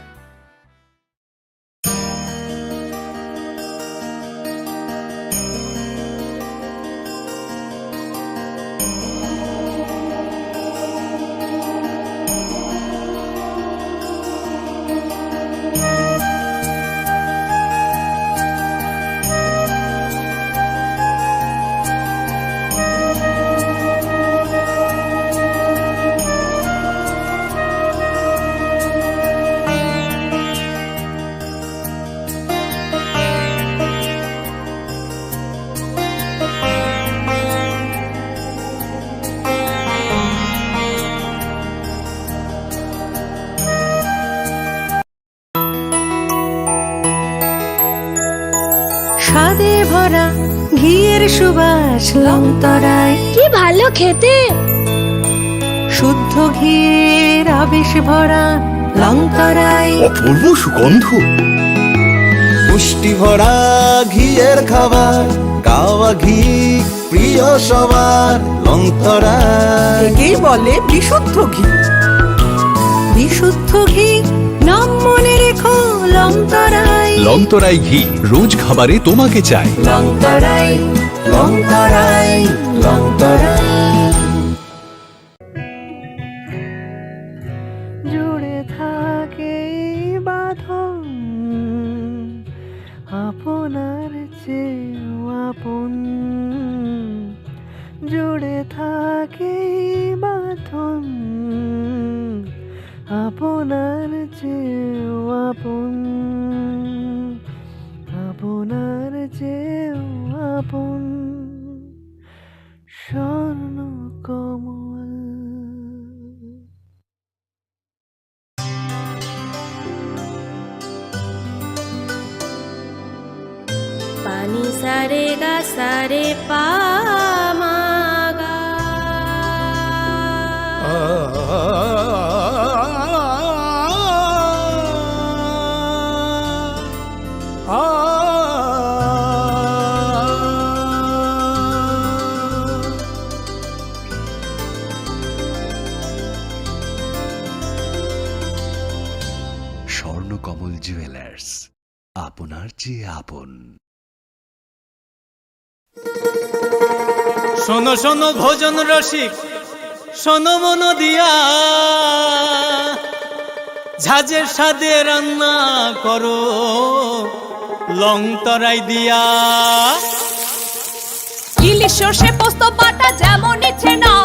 স্বাদে ভরা ঘিয়ের সুবাস লংতরায়, কি ভালো খেতে। শুদ্ধ ঘিয়ের আবেশ ভরা লংতরায়, অপূর্ব সুগন্ধ। পুষ্টি ভরা ঘিয়ের খাবার, গাওয়া ঘি প্রিয় সবার লংতরায়। একেই বলে বিশুদ্ধ ঘি। বিশুদ্ধ ঘি নাম মনে রেখো লংতরায়। লংতরাই ঘি রোজ খাবারে তোমাকে চাই। লংতরায়, লংতরায়, লংতরায়। জুড়ে থাকে বাঁধন আপনার চেয়েও আপন। জুড়ে থাকে বাঁধন আপনার চেয়েও আপন। আপনার চেয়েও আপন স্বর্ণ কমল। পানি সারে গা সারে পামাগা। স্বর্ণকমল জুয়েলার্স, আপনার চেয়ে আপন। শোনো শোনো ভোজন রসিক, শোনো মন দিয়া, ঝাঁঝের স্বাদে রান্না করো লংতরাই দিয়া। ইলিশ সর্ষে পোস্ত বাটা যেমন ইচ্ছে নাও,